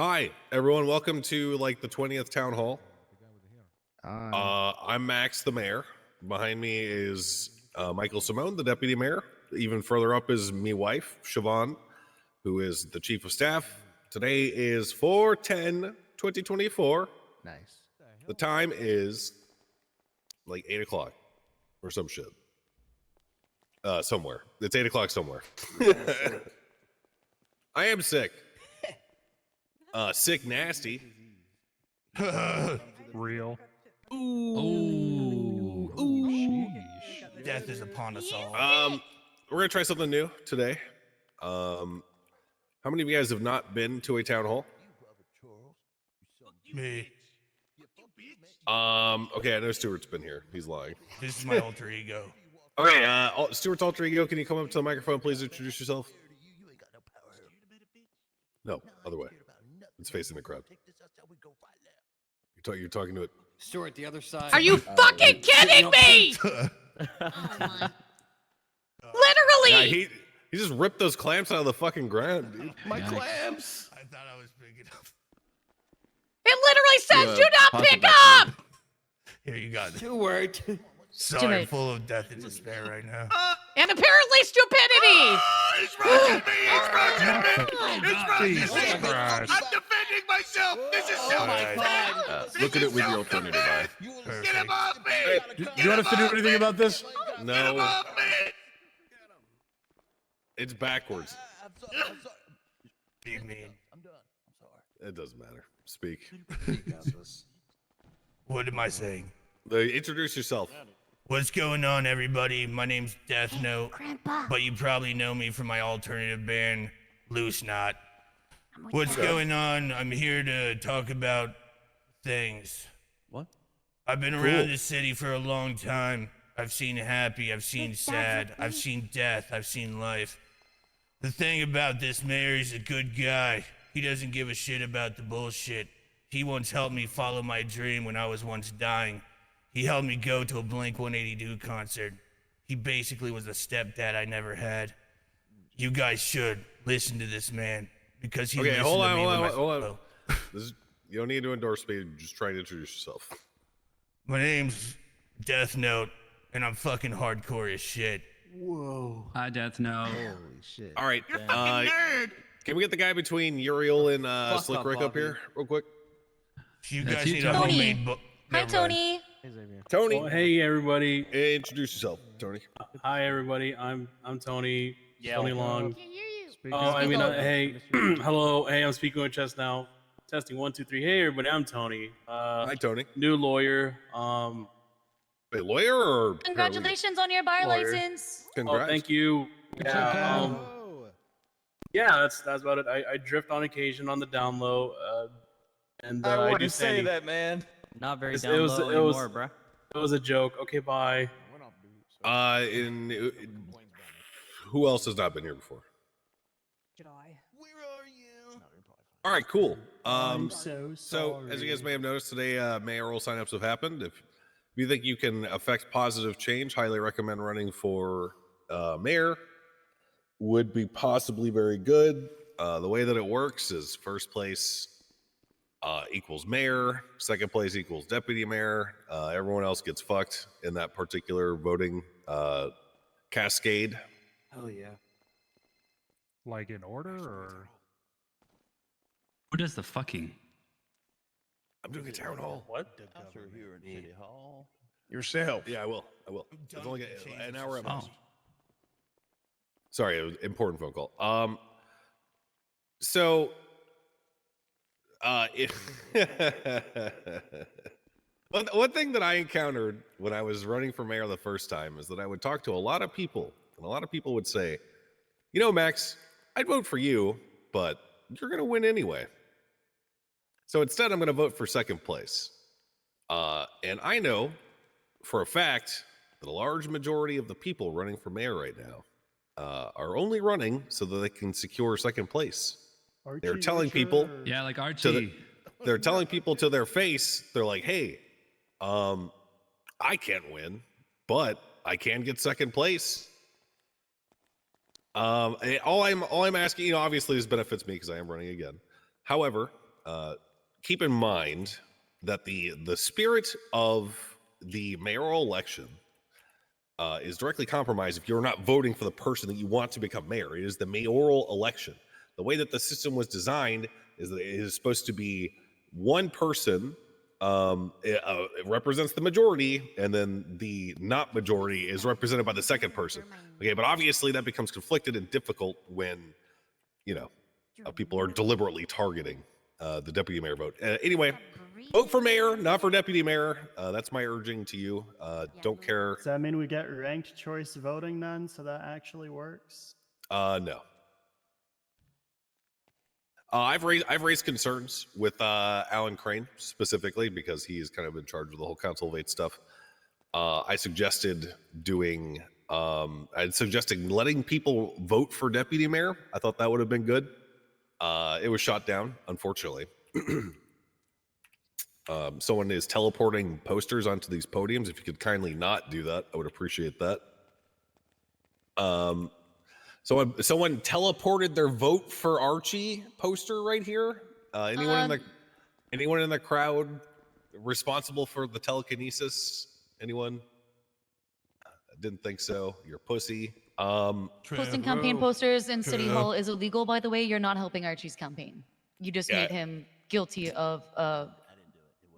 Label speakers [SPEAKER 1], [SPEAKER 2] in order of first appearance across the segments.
[SPEAKER 1] Hi, everyone. Welcome to like the 20th Town Hall. I'm Max, the mayor. Behind me is Michael Simone, the deputy mayor. Even further up is me wife, Siobhan, who is the chief of staff. Today is 4/10/2024.
[SPEAKER 2] Nice.
[SPEAKER 1] The time is like 8 o'clock or some shit. Somewhere. It's 8 o'clock somewhere. I am sick. Sick nasty.
[SPEAKER 3] Real.
[SPEAKER 2] Ooh.
[SPEAKER 3] Sheesh.
[SPEAKER 4] Death is upon us all.
[SPEAKER 1] We're gonna try something new today. How many of you guys have not been to a town hall?
[SPEAKER 4] Me.
[SPEAKER 1] Okay, I know Stuart's been here. He's lying.
[SPEAKER 4] This is my alter ego.
[SPEAKER 1] Okay, Stuart's alter ego, can you come up to the microphone, please introduce yourself? No, other way. It's facing the crowd. You're talking to it.
[SPEAKER 2] Stuart, the other side.
[SPEAKER 5] Are you fucking kidding me? Literally!
[SPEAKER 1] Yeah, he just ripped those clamps out of the fucking ground, dude.
[SPEAKER 2] My clamps.
[SPEAKER 4] I thought I was big enough.
[SPEAKER 5] It literally says do not pick up!
[SPEAKER 4] Here, you got it.
[SPEAKER 2] Stuart.
[SPEAKER 4] Sorry, I'm
[SPEAKER 5] it.
[SPEAKER 4] full of death and despair right now.
[SPEAKER 5] And apparently stupidity!
[SPEAKER 4] He's rushing me! He's rushing me! He's rushing
[SPEAKER 3] Jesus
[SPEAKER 4] me!
[SPEAKER 3] Christ.
[SPEAKER 4] I'm defending myself! This is self-defense!
[SPEAKER 1] Look at it with the alternative eye.
[SPEAKER 4] Get him off me!
[SPEAKER 3] Do you want us to do anything about this?
[SPEAKER 4] Get him
[SPEAKER 1] No,
[SPEAKER 4] off me!
[SPEAKER 1] it's backwards.
[SPEAKER 4] Be mean.
[SPEAKER 1] It doesn't matter. Speak.
[SPEAKER 4] What am I saying?
[SPEAKER 1] Introduce yourself.
[SPEAKER 4] What's going on, everybody? My name's Death Note, but you probably know me from my alternative band, Loose Knot. What's going on? I'm here to talk about things.
[SPEAKER 2] What?
[SPEAKER 4] I've been around this city for a long time. I've seen happy, I've seen sad, I've seen death, I've seen life. The thing about this mayor, he's a good guy. He doesn't give a shit about the bullshit. He once helped me follow my dream when I was once dying. He helped me go to a Blink-182 concert. He basically was a stepdad I never had. You guys should listen to this man because he
[SPEAKER 1] Okay,
[SPEAKER 4] listened
[SPEAKER 1] hold
[SPEAKER 4] to
[SPEAKER 1] on,
[SPEAKER 4] me
[SPEAKER 1] hold
[SPEAKER 4] when
[SPEAKER 1] on,
[SPEAKER 4] my-
[SPEAKER 1] hold on. You don't need to endorse me. Just try to introduce yourself.
[SPEAKER 4] My name's Death Note, and I'm fucking hardcore as shit.
[SPEAKER 2] Whoa.
[SPEAKER 6] Hi, Death Note.
[SPEAKER 2] Holy shit.
[SPEAKER 1] All right.
[SPEAKER 4] Nerd!
[SPEAKER 1] Can we get the guy between Uriel and
[SPEAKER 2] Fuck
[SPEAKER 1] Slick
[SPEAKER 2] up,
[SPEAKER 1] Rick up
[SPEAKER 2] Bobby.
[SPEAKER 1] here, real quick?
[SPEAKER 4] You
[SPEAKER 6] That's
[SPEAKER 4] guys
[SPEAKER 6] you,
[SPEAKER 4] need a
[SPEAKER 6] Tony.
[SPEAKER 4] homemade book.
[SPEAKER 7] Hi, Tony.
[SPEAKER 1] Tony.
[SPEAKER 8] Well, hey everybody.
[SPEAKER 1] Introduce yourself, Tony.
[SPEAKER 8] Hi everybody. I'm Tony. Tony Long.
[SPEAKER 7] Can hear you.
[SPEAKER 3] Speak
[SPEAKER 8] Oh, I mean,
[SPEAKER 7] up.
[SPEAKER 8] hey, hello. Hey, I'm speaking with Chess now. Testing 1, 2, 3. Hey everybody. I'm Tony.
[SPEAKER 1] Hi, Tony.
[SPEAKER 8] New lawyer.
[SPEAKER 1] Wait, lawyer or
[SPEAKER 7] Congratulations on your bar
[SPEAKER 8] Lawyer.
[SPEAKER 7] license.
[SPEAKER 1] paralegal? Congrats.
[SPEAKER 8] Oh, thank you. Yeah. Yeah, that's about it. I drift on occasion on the down low. And
[SPEAKER 2] I
[SPEAKER 8] I do
[SPEAKER 2] wouldn't say
[SPEAKER 8] Sandy.
[SPEAKER 2] that, man.
[SPEAKER 6] Not very
[SPEAKER 8] It
[SPEAKER 6] down
[SPEAKER 8] was-
[SPEAKER 6] low
[SPEAKER 8] it was-
[SPEAKER 6] anymore, bruh.
[SPEAKER 8] It was a joke. Okay, bye.
[SPEAKER 1] Who else has not been here before?
[SPEAKER 7] Should I?
[SPEAKER 4] Where are you?
[SPEAKER 1] All right, cool.
[SPEAKER 8] so
[SPEAKER 1] as you guys may have noticed today, mayoral signups have happened. If you think you can affect positive change, highly recommend running for mayor. Would be possibly very good. The way that it works is first place equals mayor, second place equals deputy mayor. Everyone else gets fucked in that particular voting cascade.
[SPEAKER 8] hell yeah.
[SPEAKER 3] Like in order, or
[SPEAKER 6] Who does the fucking?
[SPEAKER 1] I'm doing a town hall.
[SPEAKER 8] What?
[SPEAKER 2] Here in City Hall.
[SPEAKER 3] yourself?
[SPEAKER 1] Yeah, I will. It's only got an hour at
[SPEAKER 6] Oh,
[SPEAKER 1] most. Sorry, it was an important phone call. So, one thing that I encountered when I was running for mayor the first time is that I would talk to a lot of people, and a lot of people would say, "You know, Max, I'd vote for you, but you're going to win anyway." So instead, I'm going to vote for second place. And I know for a fact that a large majority of the people running for mayor right now are only running so that they can secure second place. They're telling people,
[SPEAKER 6] yeah, like Archie.
[SPEAKER 1] they're telling people to their face, they're like, "Hey, I can't win, but I can get second place." All I'm asking, obviously this benefits me because I am running again. However, keep in mind that the spirit of the mayoral election is directly compromised if you're not voting for the person that you want to become mayor. It is the mayoral election. The way that the system was designed is that it is supposed to be one person. It represents the majority, and then the not majority is represented by the second person. Okay, but obviously that becomes conflicted and difficult when, you know, people are deliberately targeting the deputy mayor vote. Anyway, vote for mayor, not for deputy mayor. That's my urging to you. Don't care.
[SPEAKER 9] Does that mean we get ranked choice voting then, so that actually works?
[SPEAKER 1] No. I've raised concerns with Alan Crane specifically because he is kind of in charge of the whole Council of Eight stuff. I suggested doing, I'd suggesting letting people vote for deputy mayor. I thought that would have been good. It was shot down, unfortunately. Someone is teleporting posters onto these podiums. If you could kindly not do that, I would appreciate that. Someone teleported their vote for Archie poster right here. Anyone in the crowd responsible for the telekinesis? Anyone? I didn't think so. You're a pussy.
[SPEAKER 7] Posting campaign posters in City Hall is illegal, by the way. You're not helping Archie's campaign. You just made him guilty of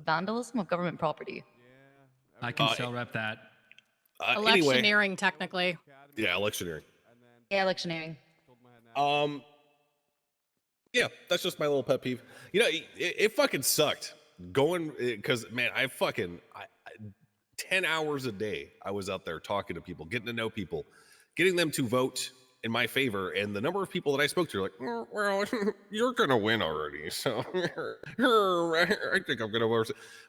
[SPEAKER 7] vandalism of government property.
[SPEAKER 6] I can cell rep that.
[SPEAKER 5] Electioneering, technically.
[SPEAKER 1] Yeah, electioneering.
[SPEAKER 7] Yeah, electioneering.
[SPEAKER 1] Yeah, that's just my little pet peeve. You know, it fucking sucked going because man, I 10 hours a day I was out there talking to people, getting to know people, getting them to vote in my favor, and the number of people that I spoke to are like, well, you're gonna win already, so I think I'm gonna win.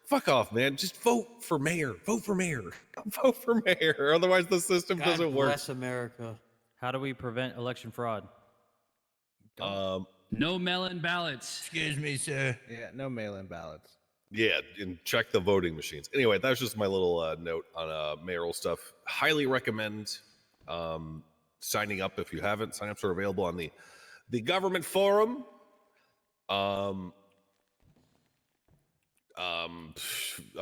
[SPEAKER 1] Fuck off, man. Just vote for mayor. Vote for mayor. Vote for mayor. Otherwise, the system doesn't work.
[SPEAKER 2] Bless America.
[SPEAKER 10] How do we prevent election fraud?
[SPEAKER 6] No mail-in ballots.
[SPEAKER 4] Excuse me, sir.
[SPEAKER 2] Yeah, no mail-in ballots.
[SPEAKER 1] Yeah, and check the voting machines. Anyway, that's just my little note on mayoral stuff. Highly recommend signing up if you haven't. Signups are available on the government forum. Oh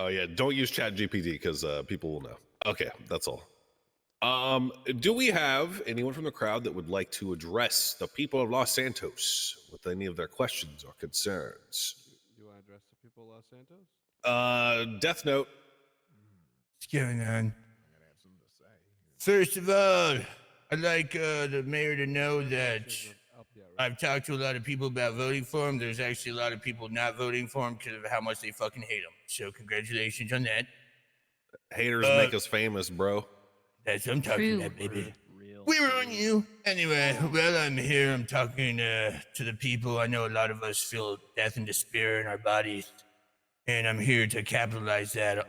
[SPEAKER 1] yeah, don't use ChatGPT because people will know. Okay, that's all. Do we have anyone from the crowd that would like to address the people of Los Santos with any of their questions or concerns?
[SPEAKER 11] Do you want to address the people of Los Santos?
[SPEAKER 1] Death Note.
[SPEAKER 4] What's going on? First of all, I'd like the mayor to know that I've talked to a lot of people about voting for him. There's actually a lot of people not voting for him because of how much they fucking hate him. So congratulations on that.
[SPEAKER 1] Haters make us famous, bro.
[SPEAKER 4] That's what I'm talking about, baby. We're on you. Anyway, well, I'm here. I'm talking to the people. I know a lot of us feel death and despair in our bodies, and I'm here to capitalize that.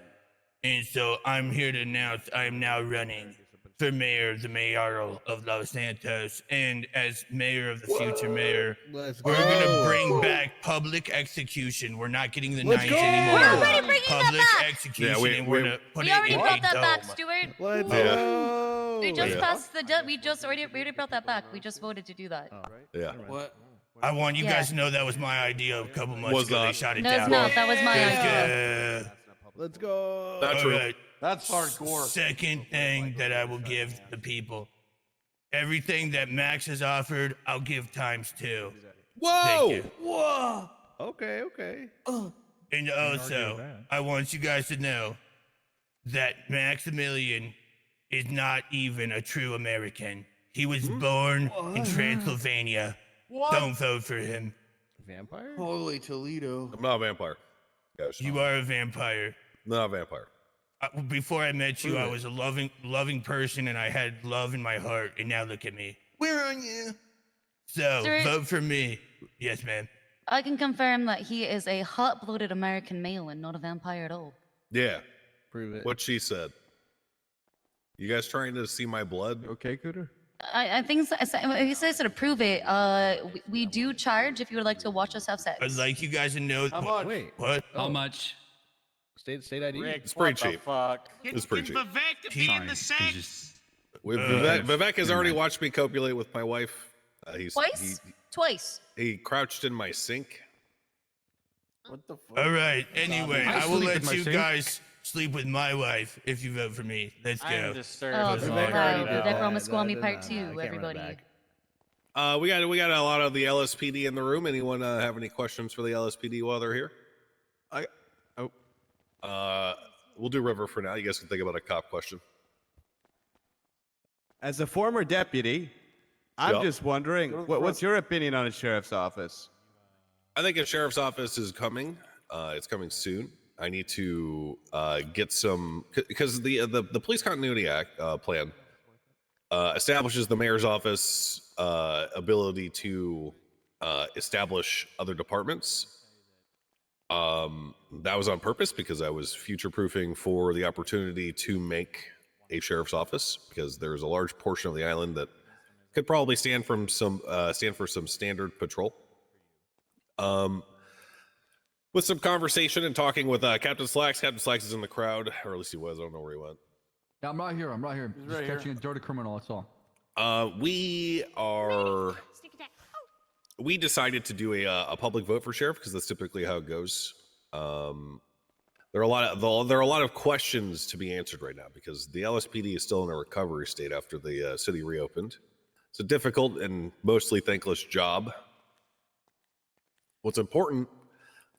[SPEAKER 4] And so I'm here to announce I am now running for mayor of the mayoral of Los Santos, and as mayor of the future mayor, we're gonna bring back public execution. We're not getting the nines anymore.
[SPEAKER 7] We're already bringing
[SPEAKER 4] Public
[SPEAKER 7] that back.
[SPEAKER 4] execution, and we're gonna put
[SPEAKER 7] We
[SPEAKER 4] it
[SPEAKER 7] already
[SPEAKER 4] in
[SPEAKER 7] brought
[SPEAKER 4] a
[SPEAKER 7] that back,
[SPEAKER 4] dome.
[SPEAKER 7] Stuart.
[SPEAKER 2] Let's
[SPEAKER 1] Yeah.
[SPEAKER 2] go.
[SPEAKER 7] We just
[SPEAKER 1] Yeah.
[SPEAKER 7] passed the. We already brought that back. We just voted to do that.
[SPEAKER 1] Yeah.
[SPEAKER 2] What?
[SPEAKER 4] I want you
[SPEAKER 7] Yeah.
[SPEAKER 4] guys to know that was my idea a couple months
[SPEAKER 1] Was
[SPEAKER 4] ago. They
[SPEAKER 1] not.
[SPEAKER 4] shot it
[SPEAKER 7] No,
[SPEAKER 4] down.
[SPEAKER 7] it's not. That was my idea.
[SPEAKER 4] Good.
[SPEAKER 2] Let's go.
[SPEAKER 1] That's
[SPEAKER 4] All
[SPEAKER 1] true.
[SPEAKER 4] right.
[SPEAKER 2] That's hardcore.
[SPEAKER 4] Second thing that I will give the people. Everything that Max has offered, I'll give times 2.
[SPEAKER 1] Whoa!
[SPEAKER 4] Thank you.
[SPEAKER 2] Whoa. Okay.
[SPEAKER 4] And also, I want you guys to know that Maximilian is not even a true American. He was born in Transylvania. Don't vote for him.
[SPEAKER 2] Vampire? Holy Toledo.
[SPEAKER 1] I'm not a vampire. Yes.
[SPEAKER 4] You are a vampire.
[SPEAKER 1] Not a vampire.
[SPEAKER 4] Before I met you, I was a loving person, and I had love in my heart. And now look at me. Where are you? So
[SPEAKER 7] Sir-
[SPEAKER 4] vote for me. Yes, ma'am.
[SPEAKER 7] I can confirm that he is a hot-blooded American male and not a vampire at all.
[SPEAKER 1] Yeah.
[SPEAKER 2] Prove it.
[SPEAKER 1] What she said. You guys trying to see my blood?
[SPEAKER 11] Okay, Cooter.
[SPEAKER 7] I think he says to prove it. We do charge if you would like to watch us have sex.
[SPEAKER 4] I'd like you guys to know.
[SPEAKER 2] How much? Wait.
[SPEAKER 4] What?
[SPEAKER 6] How much?
[SPEAKER 2] State ID?
[SPEAKER 1] It's pretty cheap. It's pretty cheap.
[SPEAKER 6] Sorry, it's just-
[SPEAKER 1] Vivek has
[SPEAKER 6] never
[SPEAKER 1] already
[SPEAKER 6] mind.
[SPEAKER 1] watched me copulate with my wife.
[SPEAKER 7] Twice? Twice.
[SPEAKER 1] He crouched in my sink.
[SPEAKER 2] What the fuck?
[SPEAKER 4] All right. Anyway,
[SPEAKER 6] I
[SPEAKER 4] I will
[SPEAKER 6] sleep
[SPEAKER 4] let
[SPEAKER 6] with my
[SPEAKER 4] you
[SPEAKER 6] suit.
[SPEAKER 4] guys sleep with my wife if you vote for me. Let's go.
[SPEAKER 7] Oh,
[SPEAKER 4] Goes on.
[SPEAKER 7] wow.
[SPEAKER 2] that.
[SPEAKER 7] Vivek Ramaswamy
[SPEAKER 2] That-
[SPEAKER 7] part
[SPEAKER 2] that-
[SPEAKER 7] 2,
[SPEAKER 2] I can't run it
[SPEAKER 7] everybody.
[SPEAKER 2] back.
[SPEAKER 1] We got a lot of the LSPD in the room. Anyone have any questions for the LSPD while they're here? We'll do River for now. You guys can think about a cop question.
[SPEAKER 11] As a former deputy, I'm
[SPEAKER 1] Yup.
[SPEAKER 11] just wondering, what's your opinion on a sheriff's office?
[SPEAKER 1] I think a sheriff's office is coming. It's coming soon. I need to get some because the Police Continuity Act plan establishes the mayor's office ability to establish other departments. That was on purpose because I was future-proofing for the opportunity to make a sheriff's office because there's a large portion of the island that could probably stand for some standard patrol. With some conversation and talking with Captain Slacks. Captain Slacks is in the crowd, or at least he was. I don't know where he went.
[SPEAKER 12] Yeah, I'm right here. Just
[SPEAKER 8] right
[SPEAKER 12] catching a dirty criminal, that's all.
[SPEAKER 1] We decided to do a public vote for sheriff because that's typically how it goes. There are a lot of questions to be answered right now because the LSPD is still in a recovery state after the city reopened. It's a difficult and mostly thankless job. What's important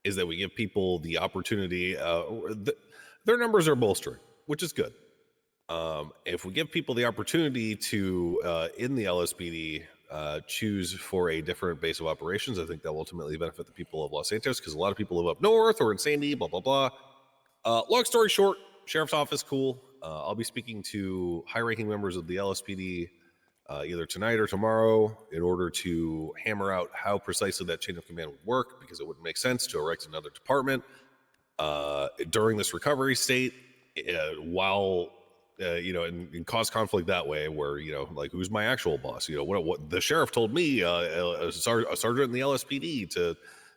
[SPEAKER 1] is that we give people the opportunity. Their numbers are bolstering, which is good. If we give people the opportunity to, in the LSPD, choose for a different base of operations, I think that will ultimately benefit the people of Los Santos because a lot of people live up north or in Sandy, blah, blah, blah. Long story short, sheriff's office, cool. I'll be speaking to high-ranking members of the LSPD either tonight or tomorrow in order to hammer out how precisely that chain of command would work because it wouldn't make sense to erect another department during this recovery state while and cause conflict that way where, like who's my actual boss? What the sheriff told me, a sergeant in the LSPD to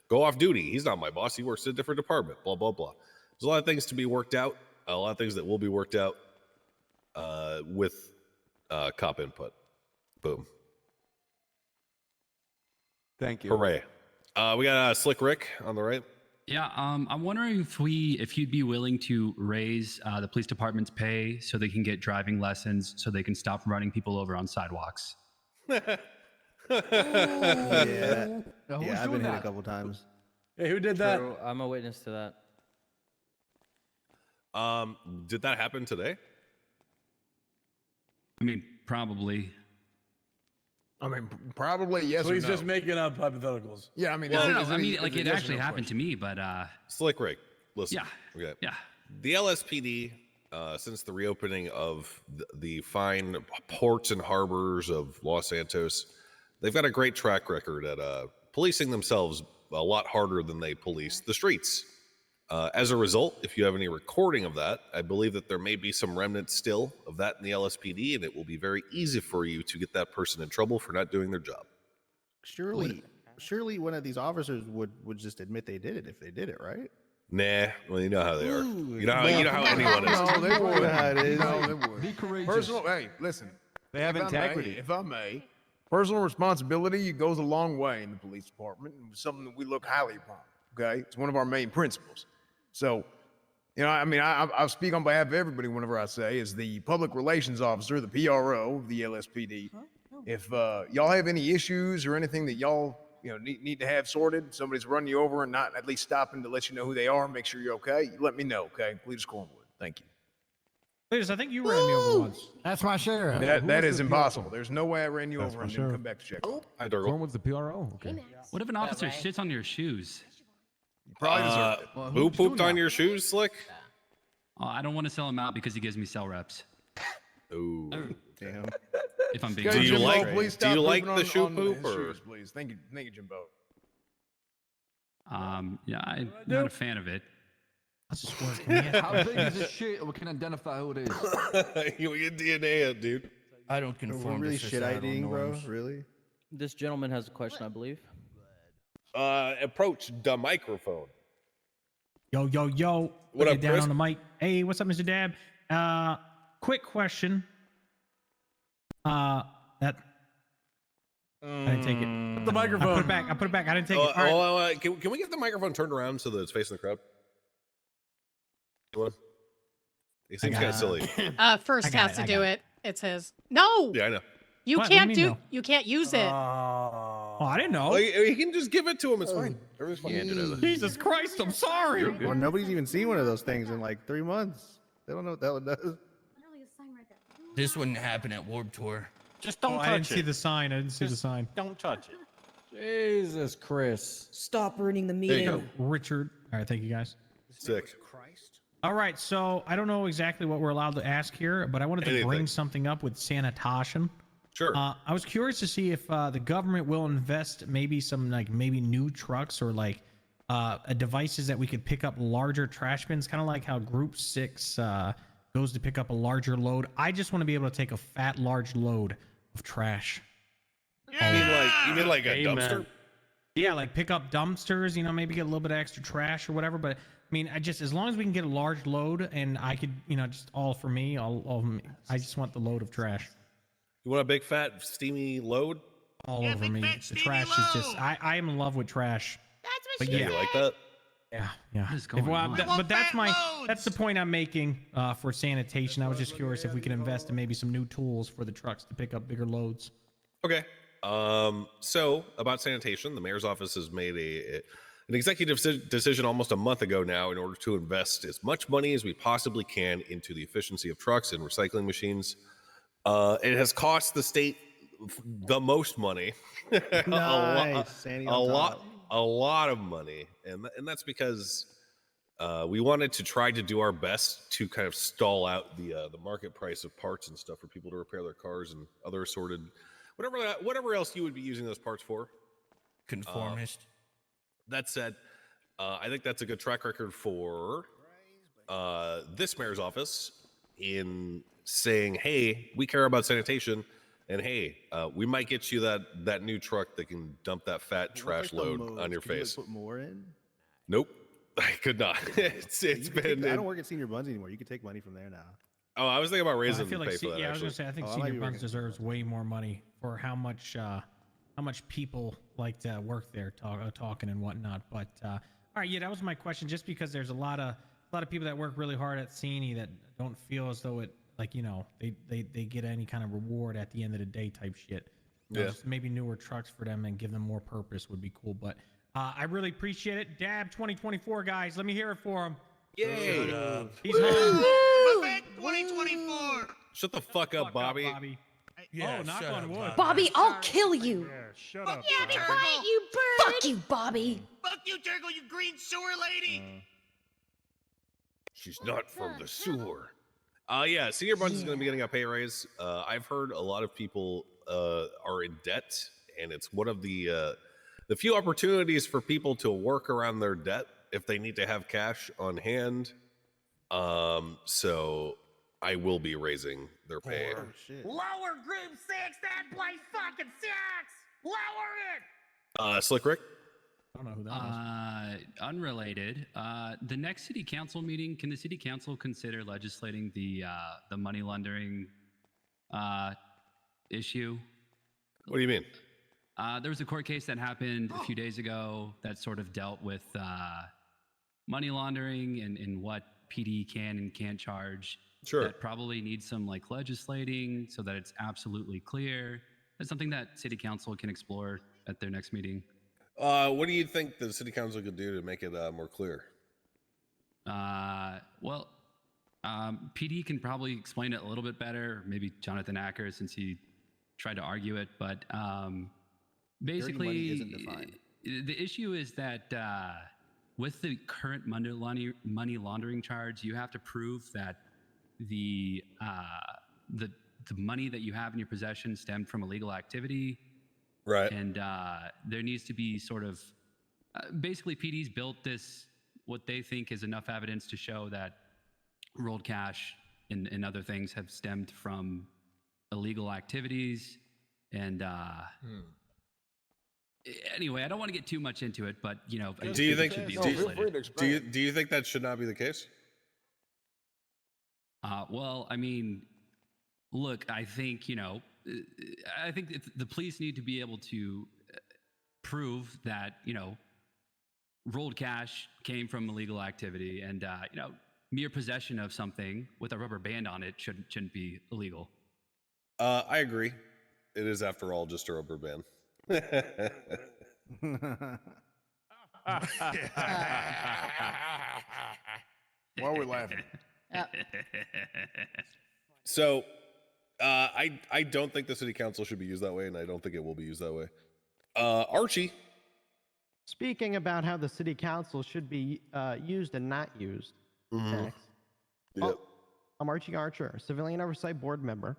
[SPEAKER 1] go off duty. He's not my boss. He works in a different department, blah, blah, blah. There's a lot of things to be worked out, a lot of things that will be worked out with cop input. Boom.
[SPEAKER 11] Thank you.
[SPEAKER 1] Hooray. We got Slick Rick on the right.
[SPEAKER 6] Yeah, I'm wondering if you'd be willing to raise the police department's pay so they can get driving lessons so they can stop running people over on sidewalks.
[SPEAKER 2] Yeah, I've been hit a couple times.
[SPEAKER 3] Hey, who did that?
[SPEAKER 10] True, I'm a witness to that.
[SPEAKER 1] Did that happen today?
[SPEAKER 6] I mean, probably.
[SPEAKER 3] I mean, probably yes. So he's just making up hypotheticals. Yeah, I mean,
[SPEAKER 6] Well, no, I mean, like it actually happened to me, but
[SPEAKER 1] Slick Rick, listen.
[SPEAKER 6] yeah,
[SPEAKER 1] Okay.
[SPEAKER 6] yeah.
[SPEAKER 1] The LSPD, since the reopening of the fine ports and harbors of Los Santos, they've got a great track record at policing themselves a lot harder than they police the streets. As a result, if you have any recording of that, I believe that there may be some remnants still of that in the LSPD, and it will be very easy for you to get that person in trouble for not doing their job.
[SPEAKER 2] Surely one of these officers would just admit they did it if they did it, right?
[SPEAKER 1] Nah, well, you know how they are. You know how anyone is.
[SPEAKER 3] No, they would.
[SPEAKER 2] How it is.
[SPEAKER 3] No, they would.
[SPEAKER 12] Be courageous.
[SPEAKER 3] Personal, hey, listen.
[SPEAKER 11] They have
[SPEAKER 3] if I
[SPEAKER 11] integrity.
[SPEAKER 3] may, if I may, personal responsibility goes a long way in the police department. And it's something that we look highly upon. Okay, it's one of our main principles. So, I mean, I'll speak on behalf of everybody whenever I say, as the public relations officer, the PRO of the LSPD, if y'all have any issues or anything that y'all need to have sorted, somebody's running you over and not at least stopping to let you know who they are, make sure you're okay, you let me know, okay? Cletus Cornwood. Thank you.
[SPEAKER 13] Cletus, I think you ran me over once.
[SPEAKER 12] That's my sheriff.
[SPEAKER 3] That is impossible. There's no way I ran you over and didn't come back to check.
[SPEAKER 1] Hi, Durgle.
[SPEAKER 12] Cornwood's the PRO. Okay.
[SPEAKER 6] What if an officer shits on your shoes?
[SPEAKER 3] You probably deserve it.
[SPEAKER 12] Well,
[SPEAKER 1] Who
[SPEAKER 12] who's doing
[SPEAKER 1] pooped on
[SPEAKER 12] that?
[SPEAKER 1] your shoes, Slick?
[SPEAKER 6] I don't want to sell him out because he gives me cell reps.
[SPEAKER 1] Ooh.
[SPEAKER 2] Damn.
[SPEAKER 6] If I'm being
[SPEAKER 3] Okay,
[SPEAKER 1] Do you
[SPEAKER 3] Jimbo,
[SPEAKER 1] like-
[SPEAKER 3] please
[SPEAKER 1] do you
[SPEAKER 3] stop
[SPEAKER 1] like
[SPEAKER 3] pooping
[SPEAKER 1] the
[SPEAKER 3] on-
[SPEAKER 1] shoe
[SPEAKER 3] on
[SPEAKER 1] poop,
[SPEAKER 3] his
[SPEAKER 1] or-
[SPEAKER 3] shoes, please? Thank you, Jimbo.
[SPEAKER 6] Yeah, I'm not a fan of it.
[SPEAKER 13] That's just work, man.
[SPEAKER 12] How big is this shit? We can identify who it is.
[SPEAKER 1] You get DNA it, dude.
[SPEAKER 4] I don't
[SPEAKER 2] Are
[SPEAKER 4] conform
[SPEAKER 2] we really
[SPEAKER 4] to
[SPEAKER 2] shit
[SPEAKER 4] societal
[SPEAKER 2] IDing, bro?
[SPEAKER 4] norms.
[SPEAKER 2] Really?
[SPEAKER 10] This gentleman has a question, I believe.
[SPEAKER 1] Approach the microphone.
[SPEAKER 13] Yo.
[SPEAKER 1] What
[SPEAKER 13] Put
[SPEAKER 1] up,
[SPEAKER 13] it down
[SPEAKER 1] Chris?
[SPEAKER 13] on the mic. Hey, what's up, Mr. Dab? Quick question. I didn't take it.
[SPEAKER 12] Put the microphone.
[SPEAKER 13] I put it back. I put it back. I didn't take
[SPEAKER 1] Oh,
[SPEAKER 13] it. All right.
[SPEAKER 1] can we get the microphone turned around so that it's facing the crowd? Come on. It seems kind of silly.
[SPEAKER 5] First
[SPEAKER 13] I got
[SPEAKER 5] has
[SPEAKER 13] it,
[SPEAKER 5] to
[SPEAKER 13] I
[SPEAKER 5] do
[SPEAKER 13] got
[SPEAKER 5] it. It says no.
[SPEAKER 1] Yeah, I know.
[SPEAKER 5] You
[SPEAKER 13] What do you
[SPEAKER 5] can't
[SPEAKER 13] mean,
[SPEAKER 5] do.
[SPEAKER 13] no?
[SPEAKER 5] You can't use it.
[SPEAKER 13] Oh, I didn't know.
[SPEAKER 1] Well, you can just give it to him. It's fine. Everything's fine.
[SPEAKER 13] Jesus Christ, I'm sorry.
[SPEAKER 2] Well, nobody's even seen one of those things in like 3 months. They don't know what that one does.
[SPEAKER 4] This wouldn't happen at Warped Tour.
[SPEAKER 11] Just don't
[SPEAKER 13] Oh,
[SPEAKER 11] touch
[SPEAKER 13] I didn't
[SPEAKER 11] it.
[SPEAKER 13] see the sign. I didn't see the sign.
[SPEAKER 11] Don't touch it.
[SPEAKER 12] Jesus, Chris.
[SPEAKER 10] Stop ruining the
[SPEAKER 1] There you
[SPEAKER 10] meeting.
[SPEAKER 1] go.
[SPEAKER 13] Richard. All right, thank you guys.
[SPEAKER 1] Sick.
[SPEAKER 13] All right, so I don't know exactly what we're allowed to ask here, but I wanted to
[SPEAKER 1] Anything.
[SPEAKER 13] bring something up with sanitation.
[SPEAKER 1] Sure.
[SPEAKER 13] I was curious to see if the government will invest maybe some maybe new trucks or devices that we could pick up larger trash bins, kind of like how Group 6 goes to pick up a larger load. I just want to be able to take a fat, large load of trash.
[SPEAKER 1] You mean like a
[SPEAKER 11] Amen.
[SPEAKER 1] dumpster?
[SPEAKER 13] Yeah, like pick up dumpsters, maybe get a little bit of extra trash or whatever. But I mean, as long as we can get a large load and I could, just all for me, all me, I just want the load of trash
[SPEAKER 1] You want a big fat steamy load?
[SPEAKER 13] all over me. The trash is just, I am in love with trash.
[SPEAKER 5] That's
[SPEAKER 13] But
[SPEAKER 5] what
[SPEAKER 1] Yeah,
[SPEAKER 5] she
[SPEAKER 1] you
[SPEAKER 5] said.
[SPEAKER 1] like that?
[SPEAKER 13] Yeah.
[SPEAKER 6] What is going on?
[SPEAKER 13] But that's the point I'm making for sanitation. I was just curious if we could invest in maybe some new tools for the trucks to pick up bigger loads.
[SPEAKER 1] Okay. So about sanitation, the mayor's office has made an executive decision almost a month ago now in order to invest as much money as we possibly can into the efficiency of trucks and recycling machines. It has cost the state the most money,
[SPEAKER 2] Nice. Sandy on top.
[SPEAKER 1] a lot of money, and that's because we wanted to try to do our best to kind of stall out the market price of parts and stuff for people to repair their cars and other assorted whatever else you would be using those parts for.
[SPEAKER 4] Conformist.
[SPEAKER 1] That said, I think that's a good track record for this mayor's office in saying, hey, we care about sanitation, and hey, we might get you that new truck that can dump that fat trash load on your face.
[SPEAKER 2] Put more in.
[SPEAKER 1] Nope, I could not. It's been.
[SPEAKER 2] I don't work at Senior Buns anymore. You can take money from there now.
[SPEAKER 1] Oh, I was thinking about
[SPEAKER 13] I
[SPEAKER 1] raising
[SPEAKER 13] feel
[SPEAKER 1] the
[SPEAKER 13] like,
[SPEAKER 1] pay for that.
[SPEAKER 13] I was
[SPEAKER 1] Actually,
[SPEAKER 13] gonna say, I think
[SPEAKER 2] Oh, I
[SPEAKER 13] Senior
[SPEAKER 2] might be
[SPEAKER 13] Buns
[SPEAKER 2] working.
[SPEAKER 13] deserves way more money for how much people like to work there, talking and whatnot. But all right, yeah, that was my question. Just because there's a lot of people that work really hard at CNE that don't feel as though it they get any kind of reward at the end of the day type shit.
[SPEAKER 1] Yeah.
[SPEAKER 13] Just maybe newer trucks for them and give them more purpose would be cool. But I really appreciate it. Dab 2024 guys, let me hear it for him.
[SPEAKER 1] yay!
[SPEAKER 13] He's home.
[SPEAKER 5] 2024.
[SPEAKER 1] Shut the fuck up, Bobby.
[SPEAKER 4] Yeah,
[SPEAKER 13] oh, knock
[SPEAKER 4] shut
[SPEAKER 13] on
[SPEAKER 4] up,
[SPEAKER 13] wood.
[SPEAKER 4] Bobby.
[SPEAKER 5] Bobby, I'll kill you.
[SPEAKER 11] Shut up.
[SPEAKER 5] Yeah, be quiet, you bird. Fuck you, Bobby.
[SPEAKER 4] Fuck you, Turgle, you green sewer lady.
[SPEAKER 1] She's not from the sewer. Yeah, Senior Buns is going to be getting a pay raise. I've heard a lot of people are in debt, and it's one of the few opportunities for people to work around their debt if they need to have cash on hand. So I will be raising their pay.
[SPEAKER 2] Oh shit.
[SPEAKER 5] Lower group 6, that place fucking sucks. Lower it.
[SPEAKER 1] Slick Rick?
[SPEAKER 13] I don't know who that was.
[SPEAKER 6] Unrelated. The next city council meeting, can the city council consider legislating the money laundering issue?
[SPEAKER 1] What do you mean?
[SPEAKER 6] There was a court case that happened a few days ago that sort of dealt with money laundering and what PD can and can't charge.
[SPEAKER 1] Sure.
[SPEAKER 6] That probably needs some legislating so that it's absolutely clear. That's something that city council can explore at their next meeting.
[SPEAKER 1] What do you think the city council could do to make it more clear?
[SPEAKER 6] PD can probably explain it a little bit better. Maybe Jonathan Acker, since he tried to argue it. But basically,
[SPEAKER 2] isn't defined.
[SPEAKER 6] The issue is that with the current money laundering charge, you have to prove that the money that you have in your possession stemmed from illegal activity.
[SPEAKER 1] Right.
[SPEAKER 6] And there needs to be sort of basically PD's built this, what they think is enough evidence to show that rolled cash and other things have stemmed from illegal activities. And anyway, I don't want to get too much into it, but I
[SPEAKER 1] Do you think?
[SPEAKER 6] it should be
[SPEAKER 1] Do
[SPEAKER 6] legislated.
[SPEAKER 1] you think that should not be the case?
[SPEAKER 6] Well, I mean, look, I think I think the police need to be able to prove that, rolled cash came from illegal activity, and mere possession of something with a rubber band on it shouldn't be illegal.
[SPEAKER 1] I agree. It is, after all, just a rubber band.
[SPEAKER 3] Why are we laughing?
[SPEAKER 1] So, I don't think the city council should be used that way, and I don't think it will be used that way. Archie.
[SPEAKER 9] Speaking about how the city council should be used and not used. Next.
[SPEAKER 1] Yep.
[SPEAKER 9] I'm Archie Archer, Civilian Oversight Board member.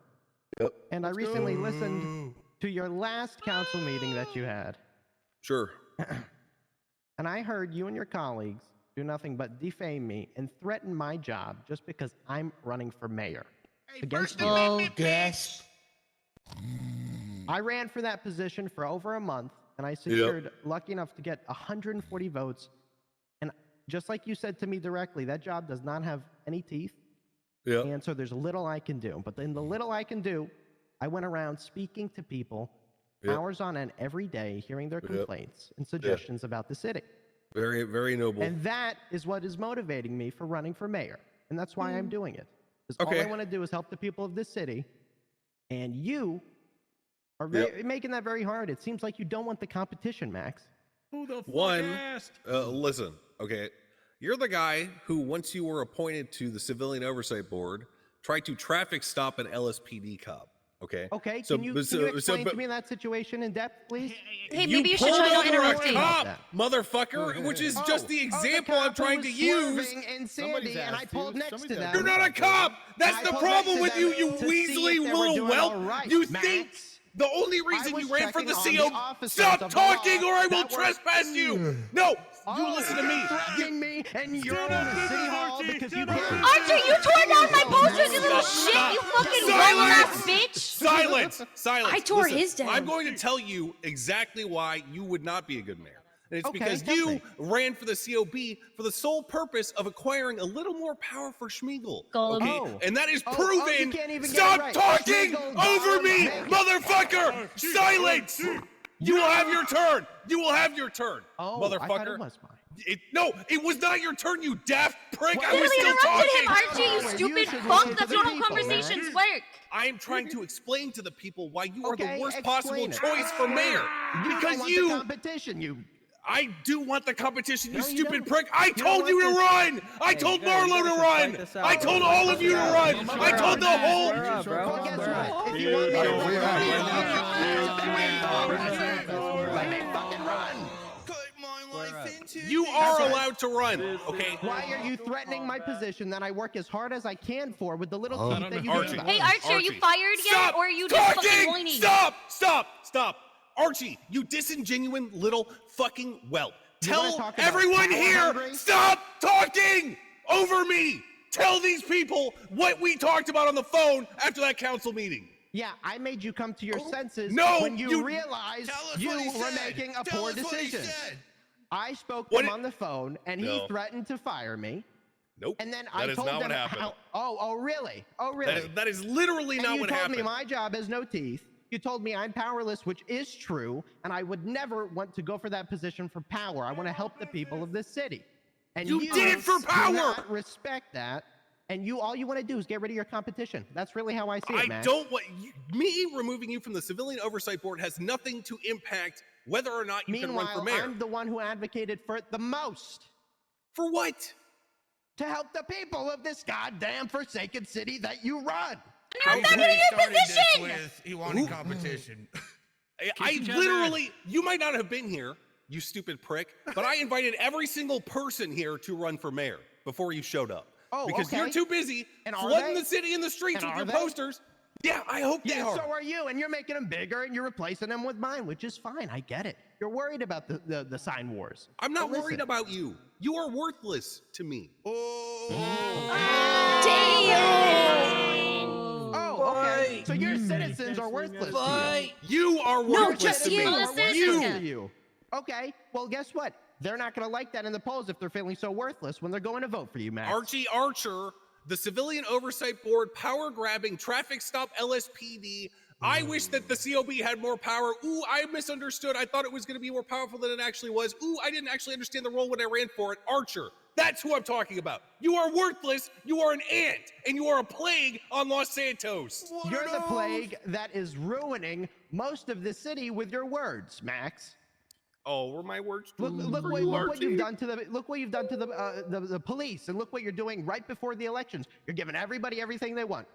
[SPEAKER 1] Yep.
[SPEAKER 9] And I recently listened to your last council meeting that you had.
[SPEAKER 1] Sure.
[SPEAKER 9] And I heard you and your colleagues do nothing but defame me and threaten my job just because I'm running for mayor. Against you.
[SPEAKER 4] Gasp.
[SPEAKER 9] I ran for that position for over a month, and I secured, lucky enough to get 140 votes. And just like you said to me directly, that job does not have any teeth.
[SPEAKER 1] Yeah.
[SPEAKER 9] And so there's little I can do. But in the little I can do, I went around speaking to people hours on end every day, hearing their complaints and suggestions about the city.
[SPEAKER 1] Very, very noble.
[SPEAKER 9] And that is what is motivating me for running for mayor. And that's why I'm doing it. Because all I want to do is help the people of this city. And you are making that very hard. It seems like you don't want the competition, Max.
[SPEAKER 11] Who the fuck
[SPEAKER 1] One,
[SPEAKER 11] asked?
[SPEAKER 1] listen, okay. You're the guy who, once you were appointed to the Civilian Oversight Board, tried to traffic stop an LSPD cop. Okay.
[SPEAKER 9] Okay.
[SPEAKER 1] So,
[SPEAKER 9] Can you explain to me that situation in depth, please?
[SPEAKER 7] Hey, maybe you should
[SPEAKER 1] pulled
[SPEAKER 7] try not
[SPEAKER 1] over
[SPEAKER 7] interrupting.
[SPEAKER 1] a cop, motherfucker, which is just the example I'm trying to use.
[SPEAKER 9] And Sandy, and I pulled next to them.
[SPEAKER 1] You're not a cop. That's the problem with you, you weaselly little whelp. You think the only reason you ran for the CO? Stop talking, or I will trespass you. No, you listen to me.
[SPEAKER 9] Threatening me, and you're in the city hall because you
[SPEAKER 7] Archer, you tore down my posters, you little shit, you fucking ass bitch!
[SPEAKER 1] Silence! Silence!
[SPEAKER 7] I tore
[SPEAKER 1] Listen,
[SPEAKER 7] his down.
[SPEAKER 1] I'm going to tell you exactly why you would not be a good mayor. And it's because
[SPEAKER 9] tell
[SPEAKER 1] you
[SPEAKER 9] me.
[SPEAKER 1] ran for the COB for the sole purpose of acquiring a little more power for Schmeagle. Okay?
[SPEAKER 9] Oh.
[SPEAKER 1] And that is
[SPEAKER 9] Oh,
[SPEAKER 1] proven.
[SPEAKER 9] you can't even get it
[SPEAKER 1] Stop
[SPEAKER 9] right.
[SPEAKER 1] talking
[SPEAKER 9] Schmeagle,
[SPEAKER 1] over me,
[SPEAKER 9] make it.
[SPEAKER 1] motherfucker! Silence! You will have your turn. You will have your turn,
[SPEAKER 9] Oh,
[SPEAKER 1] motherfucker.
[SPEAKER 9] I thought it was mine.
[SPEAKER 1] No, it was not your turn, you daft prick. I was
[SPEAKER 7] Literally
[SPEAKER 1] still
[SPEAKER 7] interrupted
[SPEAKER 1] talking.
[SPEAKER 7] him, Archie, you
[SPEAKER 9] You
[SPEAKER 7] stupid
[SPEAKER 9] should
[SPEAKER 7] fuck.
[SPEAKER 9] listen to
[SPEAKER 7] That's
[SPEAKER 9] the
[SPEAKER 7] not how
[SPEAKER 9] people,
[SPEAKER 7] conversations
[SPEAKER 9] man.
[SPEAKER 7] work.
[SPEAKER 1] I am trying to explain to the people why you are the
[SPEAKER 9] Okay,
[SPEAKER 1] worst possible
[SPEAKER 9] explain it.
[SPEAKER 1] choice for mayor.
[SPEAKER 9] You
[SPEAKER 1] Because
[SPEAKER 9] don't want
[SPEAKER 1] you,
[SPEAKER 9] the competition, you.
[SPEAKER 1] I do want the competition, you
[SPEAKER 9] No, you
[SPEAKER 1] stupid
[SPEAKER 9] don't.
[SPEAKER 1] prick. I
[SPEAKER 9] don't
[SPEAKER 1] told you to
[SPEAKER 9] want
[SPEAKER 1] run. I
[SPEAKER 10] Hey,
[SPEAKER 1] told
[SPEAKER 10] you guys
[SPEAKER 1] Marlo to
[SPEAKER 10] should
[SPEAKER 1] run.
[SPEAKER 10] fight this out.
[SPEAKER 1] I told all of you to run. I told the whole.
[SPEAKER 10] Square up, bro.
[SPEAKER 9] Well, guess
[SPEAKER 10] Square up.
[SPEAKER 9] what? If you want me to run, let me fucking run.
[SPEAKER 1] You are allowed to run, okay?
[SPEAKER 9] Why are you threatening my position that I work as hard as I can for with the little teeth that you
[SPEAKER 1] Archie.
[SPEAKER 9] gave us?
[SPEAKER 7] Hey, Archie, are you
[SPEAKER 1] Archie,
[SPEAKER 7] fired yet?
[SPEAKER 1] Stop
[SPEAKER 7] Or are you just fucking
[SPEAKER 1] talking!
[SPEAKER 7] whining?
[SPEAKER 1] Stop! Archie, you disingenuine little fucking whelp.
[SPEAKER 9] You wanna
[SPEAKER 1] Tell
[SPEAKER 9] talk about
[SPEAKER 1] everyone
[SPEAKER 9] power
[SPEAKER 1] here,
[SPEAKER 9] hungry?
[SPEAKER 1] stop talking over me. Tell these people what we talked about on the phone after that council meeting.
[SPEAKER 9] Yeah, I made you come to your senses
[SPEAKER 1] No,
[SPEAKER 9] when you
[SPEAKER 1] you-
[SPEAKER 9] realized
[SPEAKER 11] Tell us
[SPEAKER 9] you
[SPEAKER 11] what he
[SPEAKER 9] were
[SPEAKER 11] said.
[SPEAKER 9] making a
[SPEAKER 11] Tell
[SPEAKER 9] poor
[SPEAKER 11] us what he
[SPEAKER 9] decision.
[SPEAKER 11] said.
[SPEAKER 9] I spoke to
[SPEAKER 1] What
[SPEAKER 9] him
[SPEAKER 1] did-
[SPEAKER 9] on the phone, and he
[SPEAKER 1] No.
[SPEAKER 9] threatened to fire me.
[SPEAKER 1] Nope.
[SPEAKER 9] And then
[SPEAKER 1] that
[SPEAKER 9] I
[SPEAKER 1] is
[SPEAKER 9] told
[SPEAKER 1] not
[SPEAKER 9] them
[SPEAKER 1] what happened.
[SPEAKER 9] how. Oh, really? Oh, really?
[SPEAKER 1] That is literally
[SPEAKER 9] and
[SPEAKER 1] not
[SPEAKER 9] you
[SPEAKER 1] what
[SPEAKER 9] told
[SPEAKER 1] happened.
[SPEAKER 9] me my job has no teeth. You told me I'm powerless, which is true, and I would never want to go for that position for power. I want to help the people of this city. And
[SPEAKER 1] You did it for
[SPEAKER 9] do
[SPEAKER 1] power!
[SPEAKER 9] not respect that. And all you want to do is get rid of your competition. That's really how I see it,
[SPEAKER 1] I
[SPEAKER 9] man.
[SPEAKER 1] don't want me removing you from the Civilian Oversight Board has nothing to impact whether or not you can run for
[SPEAKER 9] Meanwhile,
[SPEAKER 1] mayor.
[SPEAKER 9] I'm the one who advocated for it the most.
[SPEAKER 1] For what?
[SPEAKER 9] To help the people of this goddamn forsaken city that you run.
[SPEAKER 7] You're not in your position!
[SPEAKER 4] He wanted competition.
[SPEAKER 1] I
[SPEAKER 6] each other.
[SPEAKER 1] literally, you might not have been here, you stupid prick, but I invited every single person here to run for mayor before you showed up.
[SPEAKER 9] Oh,
[SPEAKER 1] because
[SPEAKER 9] okay.
[SPEAKER 1] you're too busy
[SPEAKER 9] And are
[SPEAKER 1] flooding
[SPEAKER 9] they?
[SPEAKER 1] the city in the streets
[SPEAKER 9] And
[SPEAKER 1] with
[SPEAKER 9] are
[SPEAKER 1] your
[SPEAKER 9] they?
[SPEAKER 1] posters. Yeah, I hope they
[SPEAKER 9] Yeah,
[SPEAKER 1] are.
[SPEAKER 9] so are you, and you're making them bigger, and you're replacing them with mine, which is fine. I get it. You're worried about the sign wars.
[SPEAKER 1] I'm not
[SPEAKER 9] But
[SPEAKER 1] worried
[SPEAKER 9] listen.
[SPEAKER 1] about you. You are worthless to me.
[SPEAKER 9] Oh, okay. So your citizens are worthless to you.
[SPEAKER 1] You are
[SPEAKER 7] No,
[SPEAKER 1] worthless
[SPEAKER 7] just
[SPEAKER 1] to
[SPEAKER 7] you.
[SPEAKER 1] me.
[SPEAKER 7] The
[SPEAKER 9] Are worthless
[SPEAKER 7] citizens.
[SPEAKER 9] to you. Okay. Well, guess what? They're not going to like that in the polls if they're feeling so worthless when they're going to vote for you, Max.
[SPEAKER 1] Archie Archer, the Civilian Oversight Board, power grabbing, traffic stop LSPD, I wish that the COB had more power. Ooh, I misunderstood. I thought it was going to be more powerful than it actually was. Ooh, I didn't actually understand the role when I ran for it. Archer. That's who I'm talking about. You are worthless. You are an ant, and you are a plague on Los Santos.
[SPEAKER 9] You're the plague that is ruining most of the city with your words, Max.
[SPEAKER 1] Oh, were my words?
[SPEAKER 9] Look what you've done to the police, and look what you're doing right before the elections. You're giving everybody everything they want.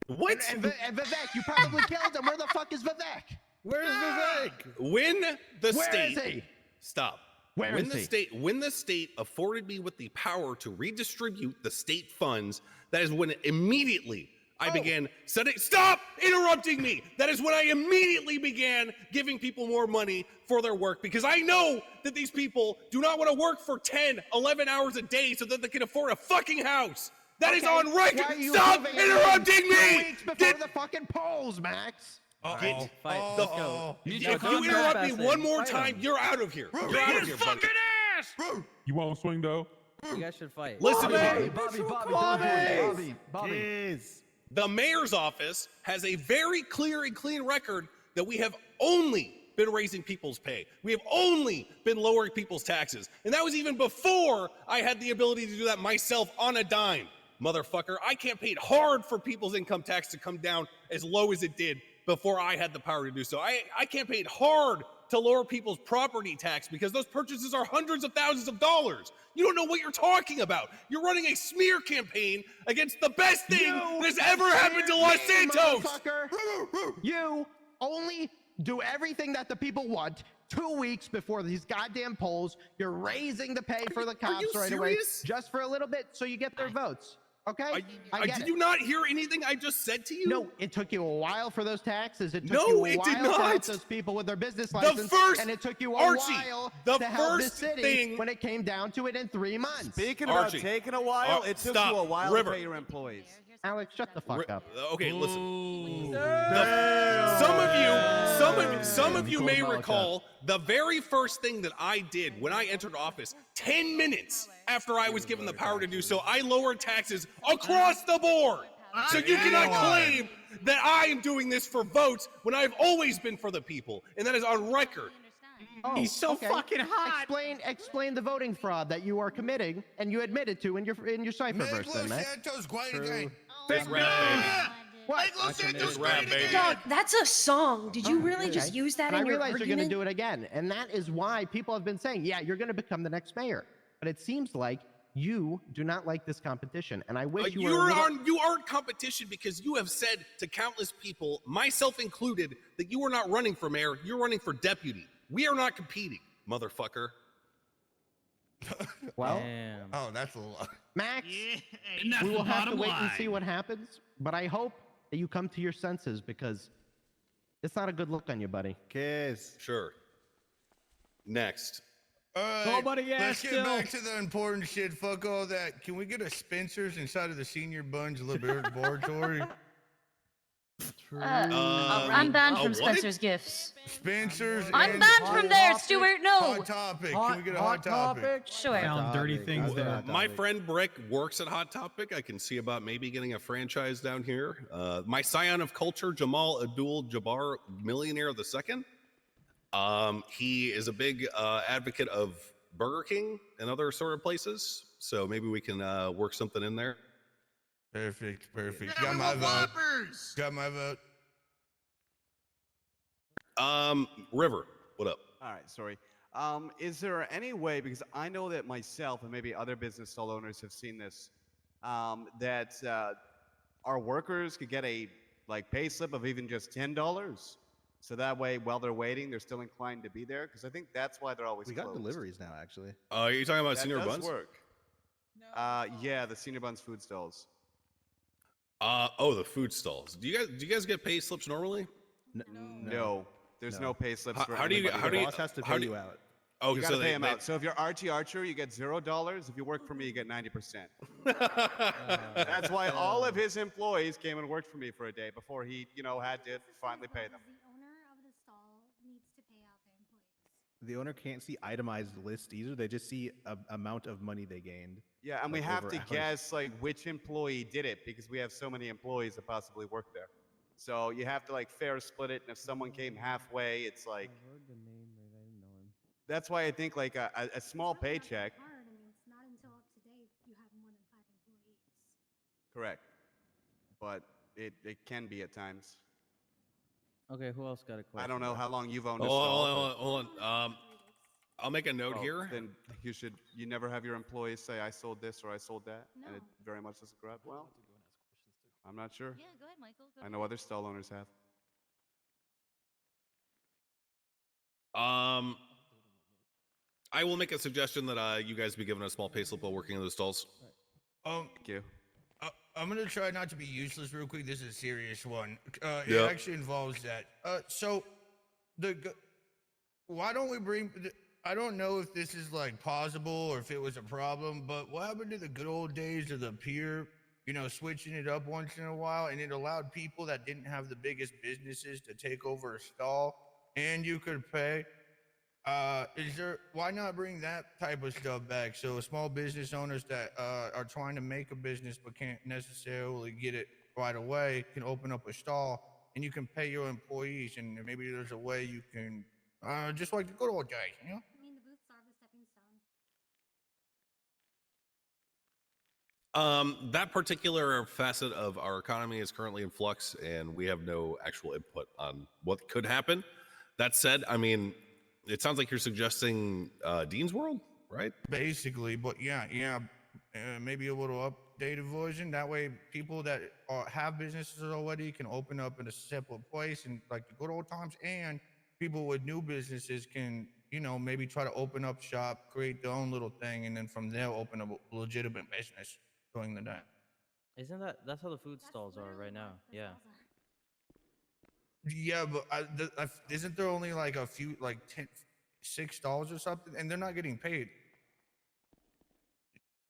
[SPEAKER 1] What?
[SPEAKER 9] And Vivek, you probably killed him. Where the fuck is Vivek?
[SPEAKER 2] Where's Vivek?
[SPEAKER 1] When the
[SPEAKER 9] Where
[SPEAKER 1] state
[SPEAKER 9] is he?
[SPEAKER 1] Stop.
[SPEAKER 9] Where
[SPEAKER 1] when
[SPEAKER 9] is
[SPEAKER 1] the
[SPEAKER 9] he?
[SPEAKER 1] state when the state afforded me with the power to redistribute the state funds, that is when immediately I began setting. Stop interrupting me. That is when I immediately began giving people more money for their work, because I know that these people do not want to work for 10, 11 hours a day so that they can afford a fucking house. That is on record.
[SPEAKER 9] Why are you
[SPEAKER 1] Stop
[SPEAKER 9] giving
[SPEAKER 1] interrupting
[SPEAKER 9] him 2
[SPEAKER 1] me.
[SPEAKER 9] weeks before the fucking polls, Max.
[SPEAKER 10] Fight. Let's go.
[SPEAKER 1] If you interrupt me one more time, you're out of here. You're out of here, buddy.
[SPEAKER 11] You won't swing though?
[SPEAKER 10] You guys should fight.
[SPEAKER 1] Listen to me.
[SPEAKER 9] Bobby.
[SPEAKER 1] The mayor's office has a very clear and clean record that we have only been raising people's pay. We have only been lowering people's taxes. And that was even before I had the ability to do that myself on a dime. Motherfucker, I campaigned hard for people's income tax to come down as low as it did before I had the power to do so. I campaigned hard to lower people's property tax because those purchases are hundreds of thousands of dollars. You don't know what you're talking about. You're running a smear campaign against the best thing that has ever happened to Los Santos.
[SPEAKER 9] You only do everything that the people want 2 weeks before these goddamn polls. You're raising the pay for the cops right away just for a little bit so you get their votes. Okay?
[SPEAKER 1] Did you not hear anything I just said to you?
[SPEAKER 9] No, it took you a while for those taxes. It took you a while to help those people with their business license. And it took you a while to help the city when it came down to it in 3 months.
[SPEAKER 14] Speaking about taking a while, it took you a while to pay your employees.
[SPEAKER 9] Alex, shut the fuck up.
[SPEAKER 1] Okay, listen. Some of you may recall the very first thing that I did when I entered office, 10 minutes after I was given the power to do so, I lowered taxes across the board. So you cannot claim that I am doing this for votes when I've always been for the people, and that is on record.
[SPEAKER 9] Oh,
[SPEAKER 13] He's so fucking hot.
[SPEAKER 9] Explain the voting fraud that you are committing and you admitted to in your cipherverse, then, Matt.
[SPEAKER 1] This rap, baby.
[SPEAKER 15] Dog, that's a song. Did you really just use that in your
[SPEAKER 9] I realize
[SPEAKER 15] argument?
[SPEAKER 9] you're going to do it again, and that is why people have been saying, yeah, you're going to become the next mayor. But it seems like you do not like this competition, and I wish you were.
[SPEAKER 1] You aren't competition because you have said to countless people, myself included, that you are not running for mayor. You're running for deputy. We are not competing, motherfucker.
[SPEAKER 9] Well,
[SPEAKER 14] oh, that's a lot.
[SPEAKER 9] Max, we will have to wait and see what happens, but I hope that you come to your senses because it's not a good look on you, buddy.
[SPEAKER 2] Kiss.
[SPEAKER 1] Sure. Next.
[SPEAKER 14] All right,
[SPEAKER 13] Nobody
[SPEAKER 14] let's
[SPEAKER 13] asked
[SPEAKER 14] get
[SPEAKER 13] still.
[SPEAKER 14] back to the important shit. Fuck all that. Can we get a Spencer's inside of the Senior Buns Laboratory?
[SPEAKER 7] I'm banned from Spencer's Gifts.
[SPEAKER 14] Spencer's.
[SPEAKER 7] I'm banned from there, Stuart. No.
[SPEAKER 14] Hot Topic. Can we get a Hot Topic?
[SPEAKER 7] Sure.
[SPEAKER 13] Found dirty things there.
[SPEAKER 1] My friend Brick works at Hot Topic. I can see about maybe getting a franchise down here. My scion of culture, Jamal Abdul Jabbar, millionaire of the second. He is a big advocate of Burger King and other sort of places. So maybe we can work something in there.
[SPEAKER 14] Perfect. Got my vote. Got my vote.
[SPEAKER 1] River, what up?
[SPEAKER 16] All right, sorry. Is there any way, because I know that myself and maybe other business stall owners have seen this, that our workers could get a pay slip of even just $10? So that way, while they're waiting, they're still inclined to be there? Because I think that's why they're always
[SPEAKER 2] We
[SPEAKER 16] closed.
[SPEAKER 2] got deliveries now, actually.
[SPEAKER 1] Are you talking about
[SPEAKER 16] That
[SPEAKER 1] Senior
[SPEAKER 16] does
[SPEAKER 1] Buns?
[SPEAKER 16] work. Yeah, the Senior Buns food stalls.
[SPEAKER 1] The food stalls. Do you guys get pay slips normally?
[SPEAKER 16] No, there's no pay slips for
[SPEAKER 1] how do you
[SPEAKER 16] anybody.
[SPEAKER 2] The boss has to pay you out.
[SPEAKER 1] Oh,
[SPEAKER 16] You
[SPEAKER 1] so
[SPEAKER 16] gotta
[SPEAKER 1] they
[SPEAKER 16] pay them out. So if you're RT Archer, you get $0. If you work for me, you get 90%. That's why all of his employees came and worked for me for a day before he, had to finally pay them.
[SPEAKER 2] The owner can't see itemized list either. They just see a amount of money they gained.
[SPEAKER 16] Yeah, and we have
[SPEAKER 2] over
[SPEAKER 16] to
[SPEAKER 2] 100.
[SPEAKER 16] guess which employee did it because we have so many employees that possibly work there. So you have to like fair split it, and if someone came halfway, it's like. That's why I think like a small paycheck.
[SPEAKER 17] Hard. I mean, it's not until up to date you have more than 5 employees.
[SPEAKER 16] Correct. But it can be at times.
[SPEAKER 10] Okay, who else got a question?
[SPEAKER 16] I don't know how long you've owned this.
[SPEAKER 1] Hold on. I'll make a note here.
[SPEAKER 16] Then you never have your employees say I sold this or I sold that, and it very much doesn't grab. Well, I'm not sure.
[SPEAKER 7] Yeah, go ahead, Michael.
[SPEAKER 16] I know other stall owners have.
[SPEAKER 1] I will make a suggestion that you guys be given a small pay slip while working in those stalls.
[SPEAKER 16] Thank you.
[SPEAKER 14] I'm gonna try not to be useless real quick. This is a serious one. It
[SPEAKER 1] Yeah.
[SPEAKER 14] actually involves that. So, why don't we bring? I don't know if this is like possible or if it was a problem, but what happened to the good old days of the pier? You know, switching it up once in a while, and it allowed people that didn't have the biggest businesses to take over a stall, and you could pay. Why not bring that type of stuff back? So small business owners that are trying to make a business but can't necessarily get it right away can open up a stall, and you can pay your employees, and maybe there's a way you can, just like the good old days, you know?
[SPEAKER 17] I mean, the booths are the stepping stone.
[SPEAKER 1] That particular facet of our economy is currently in flux, and we have no actual input on what could happen. That said, I mean, it sounds like you're suggesting Dean's World, right?
[SPEAKER 14] Basically, but yeah, maybe a little updated version. That way, people that have businesses already can open up in a separate place, and like the good old times. And people with new businesses can, you know, maybe try to open up shop, create their own little thing, and then from there open up a legitimate business during the day.
[SPEAKER 10] Isn't that's how the food stalls are right now? Yeah.
[SPEAKER 14] Yeah, but isn't there only like a few, like $6 or something, and they're not getting paid?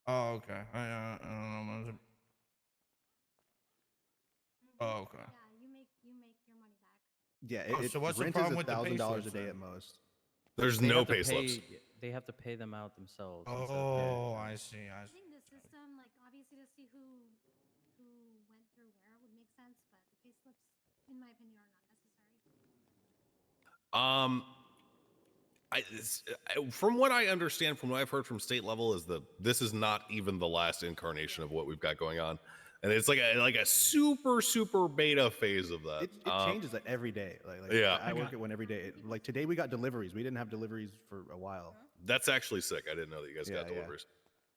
[SPEAKER 14] Oh, okay. I don't know. Oh, okay.
[SPEAKER 17] Yeah, you make your money back.
[SPEAKER 2] Yeah,
[SPEAKER 14] so what's the
[SPEAKER 2] rent
[SPEAKER 14] problem
[SPEAKER 2] is
[SPEAKER 14] with the pay
[SPEAKER 2] $1,000 a
[SPEAKER 14] slips
[SPEAKER 2] day
[SPEAKER 14] then?
[SPEAKER 2] at most.
[SPEAKER 1] There's
[SPEAKER 10] They
[SPEAKER 1] no
[SPEAKER 10] have to
[SPEAKER 1] pay slips.
[SPEAKER 10] They have to pay them out themselves. instead of
[SPEAKER 14] Oh,
[SPEAKER 10] paying.
[SPEAKER 14] I see.
[SPEAKER 17] I think the system, like obviously to see who went through where would make sense, but the pay slips, in my opinion, are not necessary.
[SPEAKER 1] From what I understand, from what I've heard from state level, is that this is not even the last incarnation of what we've got going on, and it's like a super beta phase of that.
[SPEAKER 2] It changes it every day. Like
[SPEAKER 1] yeah,
[SPEAKER 2] I work at one every day. Like today we got deliveries. We didn't have deliveries for a while.
[SPEAKER 1] That's actually sick. I didn't know that you guys got deliveries.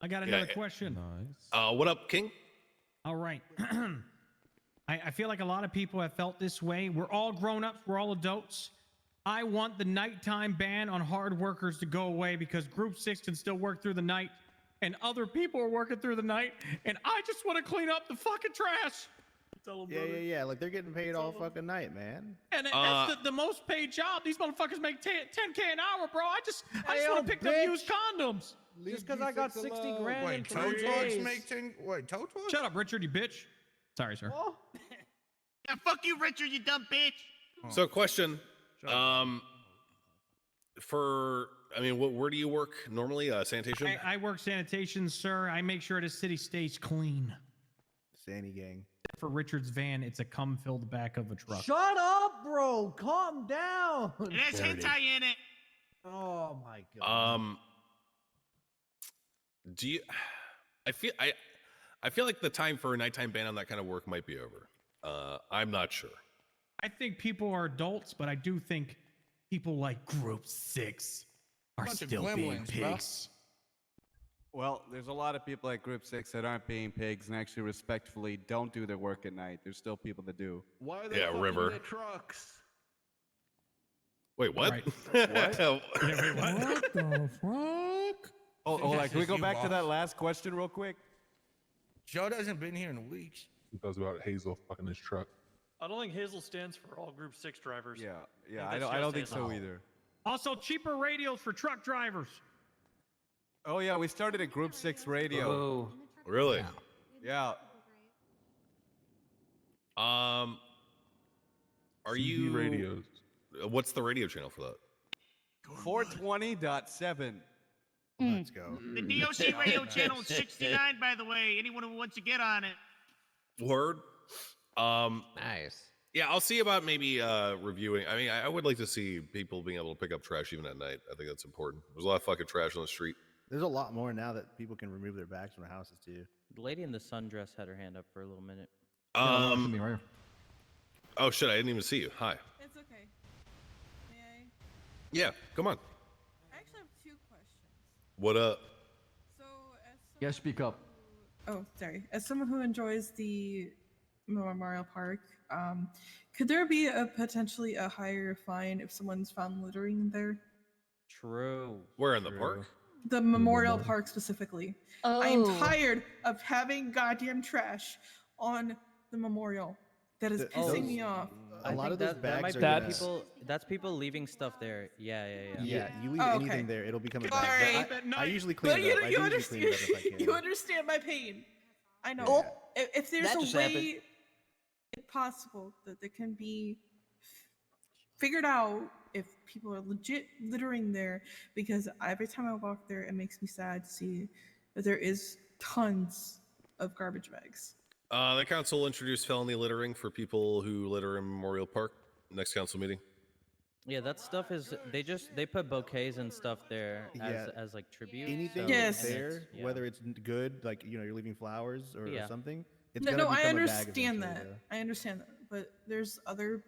[SPEAKER 13] I got another question.
[SPEAKER 1] Nice. What up, King?
[SPEAKER 13] All right. I feel like a lot of people have felt this way. We're all grown-ups. We're all adults. I want the nighttime ban on hard workers to go away because Group 6 can still work through the night, and other people are working through the night, and I just want to clean up the fucking trash.
[SPEAKER 2] Yeah. Like they're getting paid all fucking night, man.
[SPEAKER 13] And that's the most paid job. These motherfuckers make 10K an hour, bro. I just want to pick up used condoms.
[SPEAKER 12] Just because I got 60 grand in
[SPEAKER 14] Wait,
[SPEAKER 12] 3
[SPEAKER 14] tow trucks
[SPEAKER 12] days.
[SPEAKER 14] make 10? Wait, tow trucks?
[SPEAKER 13] Shut up, Richard, you bitch. Sorry, sir.
[SPEAKER 12] Oh.
[SPEAKER 5] Yeah, fuck you, Richard, you dumb bitch.
[SPEAKER 1] So, question. Where do you work normally? Sanitation?
[SPEAKER 13] I work sanitation, sir. I make sure the city stays clean.
[SPEAKER 2] Sandy gang.
[SPEAKER 13] For Richard's van, it's a cum-filled back of a truck.
[SPEAKER 12] Shut up, bro. Calm down.
[SPEAKER 5] There's hentai in it.
[SPEAKER 12] Oh my god.
[SPEAKER 1] Do you? I feel like the time for a nighttime ban on that kind of work might be over. I'm not sure.
[SPEAKER 13] I think people are adults, but I do think people like Group 6 are
[SPEAKER 14] Bunch of
[SPEAKER 13] still being
[SPEAKER 14] gremlins, bro.
[SPEAKER 13] pigs.
[SPEAKER 16] Well, there's a lot of people at Group 6 that aren't being pigs and actually respectfully don't do their work at night. There's still people that do.
[SPEAKER 11] Why are they
[SPEAKER 1] Yeah,
[SPEAKER 11] fucking
[SPEAKER 1] River.
[SPEAKER 11] their trucks?
[SPEAKER 1] Wait, what?
[SPEAKER 13] Right.
[SPEAKER 1] What?
[SPEAKER 13] What the fuck?
[SPEAKER 16] Oh, hold on.
[SPEAKER 14] This
[SPEAKER 16] Can we
[SPEAKER 14] is
[SPEAKER 16] go
[SPEAKER 14] you,
[SPEAKER 16] back to that
[SPEAKER 14] boss.
[SPEAKER 16] last question real quick?
[SPEAKER 14] Joe hasn't been here in weeks.
[SPEAKER 11] Because about Hazel fucking his truck.
[SPEAKER 18] I don't think Hazel stands for all Group 6 drivers.
[SPEAKER 16] Yeah. I don't think so either.
[SPEAKER 13] Also, cheaper radios for truck drivers.
[SPEAKER 16] Oh yeah, we started a Group 6 radio.
[SPEAKER 10] Oh.
[SPEAKER 1] Really?
[SPEAKER 16] Yeah.
[SPEAKER 1] Are
[SPEAKER 11] CB
[SPEAKER 1] you
[SPEAKER 11] radios?
[SPEAKER 1] What's the radio channel for that?
[SPEAKER 16] 420.7.
[SPEAKER 2] Let's go.
[SPEAKER 5] The DOC radio channel is 69, by the way. Anyone who wants to get on it.
[SPEAKER 1] Word.
[SPEAKER 12] Nice.
[SPEAKER 1] Yeah, I'll see about maybe reviewing. I mean, I would like to see people being able to pick up trash even at night. I think that's important. There's a lot of fucking trash on the street.
[SPEAKER 2] There's a lot more now that people can remove their bags from their houses too.
[SPEAKER 10] The lady in the sundress had her hand up for a little minute.
[SPEAKER 1] Oh shit, I didn't even see you. Hi.
[SPEAKER 19] It's okay. May I?
[SPEAKER 1] Yeah, come on.
[SPEAKER 19] I actually have 2 questions.
[SPEAKER 1] What up?
[SPEAKER 19] So, as
[SPEAKER 20] Yeah, speak up.
[SPEAKER 19] oh, sorry. As someone who enjoys the Memorial Park, could there be a potentially a higher fine if someone's found littering there?
[SPEAKER 10] True.
[SPEAKER 1] Where in the park?
[SPEAKER 19] The Memorial Park specifically. I am tired of having goddamn trash on the memorial. That is pissing me off.
[SPEAKER 2] A lot of those bags are
[SPEAKER 10] That's people leaving stuff there. Yeah.
[SPEAKER 2] Yeah, you leave
[SPEAKER 19] Oh,
[SPEAKER 2] anything
[SPEAKER 19] okay.
[SPEAKER 2] there, it'll become a
[SPEAKER 19] All
[SPEAKER 2] bag.
[SPEAKER 19] right.
[SPEAKER 2] But I usually clean it up. I usually clean it up if I can.
[SPEAKER 19] You understand my pain. I know. If there's
[SPEAKER 2] That
[SPEAKER 19] a
[SPEAKER 2] just
[SPEAKER 19] way,
[SPEAKER 2] happened.
[SPEAKER 19] if possible, that there can be figured out if people are legit littering there, because every time I walk there, it makes me sad to see that there is tons of garbage bags.
[SPEAKER 1] The council introduced felony littering for people who litter in Memorial Park. Next council meeting.
[SPEAKER 10] Yeah, that stuff is they put bouquets and stuff there as like tribute.
[SPEAKER 2] Anything
[SPEAKER 10] so-
[SPEAKER 2] that's
[SPEAKER 10] and
[SPEAKER 2] there,
[SPEAKER 10] it's- yeah.
[SPEAKER 2] whether it's good, like you're leaving flowers or
[SPEAKER 10] Yeah.
[SPEAKER 2] something. It's
[SPEAKER 19] No,
[SPEAKER 2] gonna
[SPEAKER 19] I
[SPEAKER 2] become a bag
[SPEAKER 19] understand
[SPEAKER 2] eventually,
[SPEAKER 19] that.
[SPEAKER 2] though.
[SPEAKER 19] I understand that, but there's other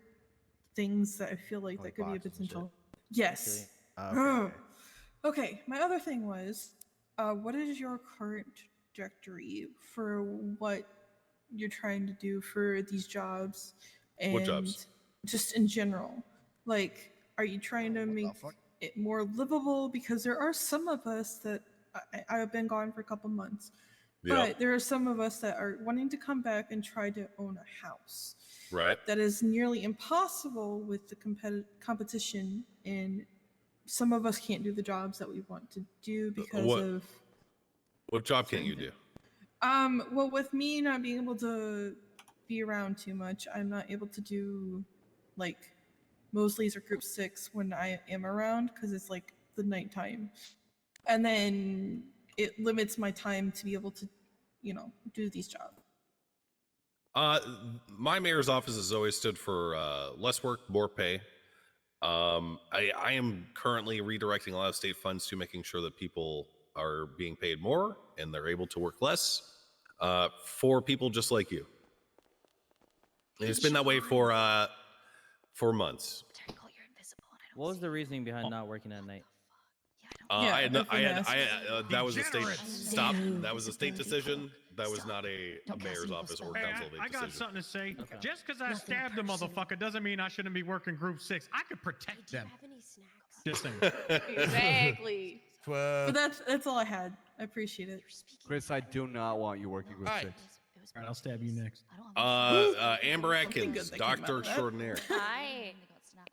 [SPEAKER 19] things that I feel like that could be a potential. Yes.
[SPEAKER 2] Okay.
[SPEAKER 19] Okay. My other thing was, what is your current trajectory for what you're trying to do for these jobs? And
[SPEAKER 1] What jobs?
[SPEAKER 19] just in general, like, are you trying to make it more livable? Because there are some of us that I've been gone for a couple months. But there are some of us that are wanting to come back and try to own a house.
[SPEAKER 1] Right.
[SPEAKER 19] That is nearly impossible with the competition, and some of us can't do the jobs that we want to do because of.
[SPEAKER 1] What job can't you do?
[SPEAKER 19] Well, with me not being able to be around too much, I'm not able to do like Mosley's or Group 6 when I am around because it's like the nighttime, and then it limits my time to be able to, do these jobs.
[SPEAKER 1] My mayor's office has always stood for less work, more pay. I am currently redirecting a lot of state funds to making sure that people are being paid more and they're able to work less for people just like you. And it's been that way for months.
[SPEAKER 10] What was the reasoning behind not working at night?
[SPEAKER 1] That was a state stop. That was a state decision. That was not a mayor's office or council decision.
[SPEAKER 13] I got something to say. Just because I stabbed the motherfucker doesn't mean I shouldn't be working Group 6. I could protect them. Just saying.
[SPEAKER 19] Exactly. But that's all I had. I appreciate it.
[SPEAKER 16] Chris, I do not want you working with 6.
[SPEAKER 13] All right, I'll stab you next.
[SPEAKER 1] Amber Atkins, Doctor Extraordinaire.
[SPEAKER 21] Hi.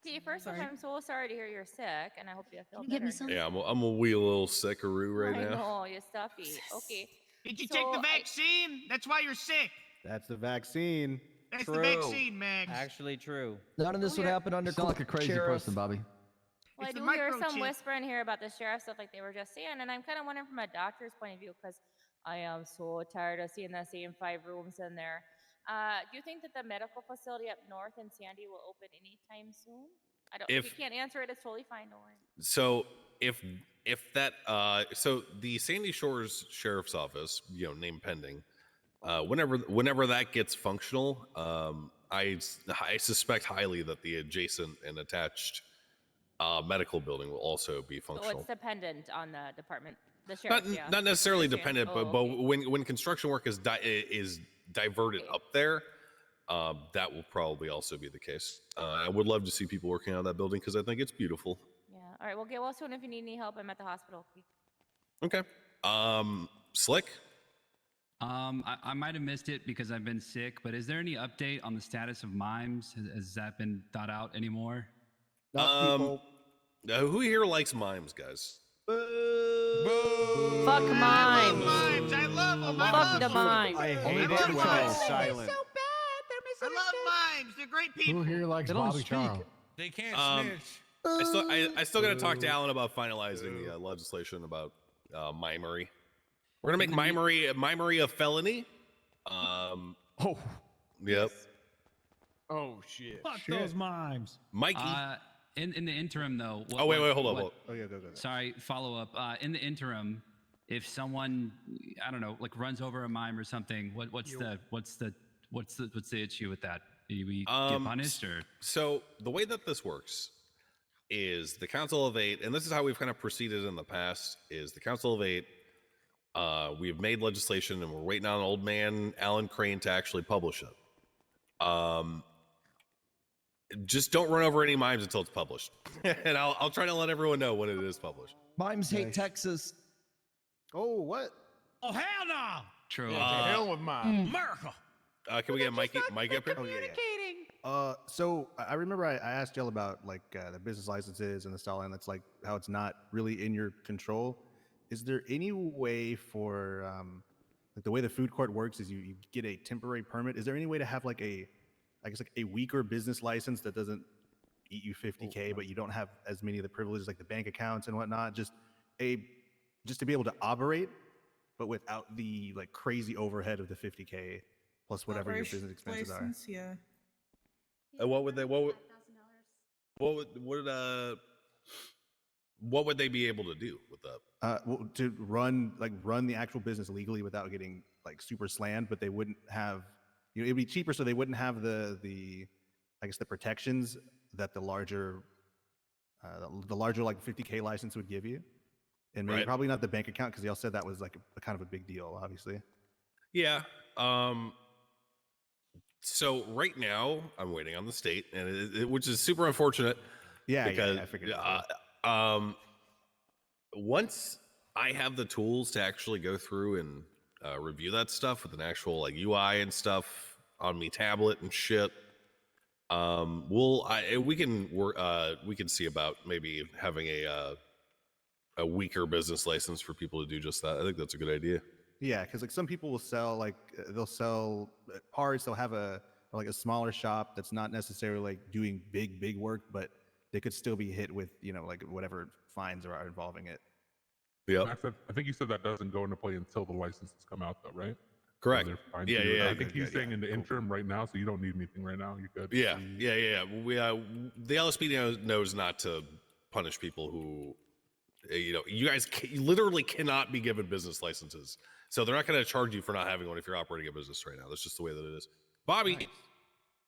[SPEAKER 21] See, first off, I'm so sorry to hear you're sick, and I hope you feel better.
[SPEAKER 7] Get me some.
[SPEAKER 1] Yeah, I'm a wee little sickaroo right
[SPEAKER 21] I
[SPEAKER 1] now.
[SPEAKER 21] know, you're stuffy. Okay.
[SPEAKER 5] Did you take the vaccine? That's why you're sick.
[SPEAKER 2] That's the vaccine.
[SPEAKER 5] That's the vaccine, Max.
[SPEAKER 10] Actually true.
[SPEAKER 20] None of this would happen under
[SPEAKER 21] Sound like a
[SPEAKER 20] crazy person, Bobby.
[SPEAKER 21] Well, I
[SPEAKER 5] It's
[SPEAKER 21] do
[SPEAKER 5] the
[SPEAKER 21] hear some
[SPEAKER 5] microchip.
[SPEAKER 21] whispering here about the sheriff stuff like they were just saying, and I'm kind of wondering from a doctor's point of view, because I am so tired of seeing the same 5 rooms in there. Do you think that the medical facility up north in Sandy will open anytime soon? If you can't answer it, it's totally fine. Don't worry.
[SPEAKER 1] So if that so the Sandy Shores Sheriff's Office, name pending, whenever that gets functional, I suspect highly that the adjacent and attached medical building will also be
[SPEAKER 21] So
[SPEAKER 1] functional.
[SPEAKER 21] it's dependent on the department, the sheriff.
[SPEAKER 1] Not necessarily dependent,
[SPEAKER 21] Oh,
[SPEAKER 1] but when construction work is diverted up there, that will probably also be the case. I would love to see people working on that building because I think it's beautiful.
[SPEAKER 21] Yeah. All right. Well, get well soon if you need any help. I'm at the hospital. Okay?
[SPEAKER 1] Okay. Slick.
[SPEAKER 6] I might have missed it because I've been sick, but is there any update on the status of mimes? Has that been thought out anymore?
[SPEAKER 1] Who here likes mimes, guys?
[SPEAKER 21] Fuck mimes.
[SPEAKER 5] I love them.
[SPEAKER 21] Fuck the mimes.
[SPEAKER 2] I hate
[SPEAKER 5] love
[SPEAKER 2] it when
[SPEAKER 5] mimes.
[SPEAKER 2] it's silent.
[SPEAKER 5] I love mimes. They're great people.
[SPEAKER 20] Who here likes Bobby Charles?
[SPEAKER 14] They can't snitch.
[SPEAKER 1] I still got to talk to Alan about finalizing the legislation about mimery. We're gonna make mimery a felony. Yep.
[SPEAKER 3] Oh shit.
[SPEAKER 13] Fuck those mimes.
[SPEAKER 1] Mikey.
[SPEAKER 6] In the interim, though.
[SPEAKER 1] Wait, hold on.
[SPEAKER 2] Oh yeah, go.
[SPEAKER 6] Sorry, follow up. In the interim, if someone, I don't know, like runs over a mime or something, what's the issue with that? Do we get punished or?
[SPEAKER 1] So the way that this works is the Council of Eight, and this is how we've kind of proceeded in the past, is the Council of Eight, we've made legislation and we're waiting on old man Alan Crane to actually publish it. Just don't run over any mimes until it's published. And I'll try to let everyone know when it is published.
[SPEAKER 8] Mimes hate Texas.
[SPEAKER 2] Oh, what?
[SPEAKER 13] Oh, hell no!
[SPEAKER 6] True.
[SPEAKER 3] To hell with mimes.
[SPEAKER 13] America.
[SPEAKER 1] Can we get Mike up here?
[SPEAKER 2] Oh, yeah. So I remember I asked y'all about like the business licenses and the style, and that's like how it's not really in your control. Is there any way for like the way the food court works is you get a temporary permit? Is there any way to have like I guess like a weaker business license that doesn't eat you $50K, but you don't have as many of the privileges like the bank accounts and whatnot? Just to be able to operate, but without the like crazy overhead of the $50K plus whatever your business expenses
[SPEAKER 19] license, yeah.
[SPEAKER 1] And what would they be able to do with that?
[SPEAKER 2] Well, to run the actual business legally without getting like super slammed, but they wouldn't have, it'd be cheaper, so they wouldn't have the I guess the protections that the larger like 50K license would give you, and maybe probably not the bank account, because y'all said that was like a kind of a big deal, obviously.
[SPEAKER 1] Yeah. So right now I'm waiting on the state, and which is super unfortunate.
[SPEAKER 2] Yeah,
[SPEAKER 1] because
[SPEAKER 2] I figured.
[SPEAKER 1] Once I have the tools to actually go through and review that stuff with an actual like UI and stuff on me tablet and shit, we can see about maybe having a weaker business license for people to do just that. I think that's a good idea.
[SPEAKER 2] Yeah, because like some people will sell they'll sell parts. They'll have a smaller shop that's not necessarily like doing big work, but they could still be hit with like whatever fines are involving it.
[SPEAKER 1] Yeah,
[SPEAKER 11] I think you said that doesn't go into play until the licenses come out, though, right?
[SPEAKER 1] Correct.
[SPEAKER 11] Yeah. I think he's saying in the interim right now, so you don't need anything right now. You're good.
[SPEAKER 1] Yeah. We the LSPD knows not to punish people who, you guys literally cannot be given business licenses, so they're not going to charge you for not having one if you're operating a business right now. That's just the way that it is. Bobby.
[SPEAKER 5] Nice.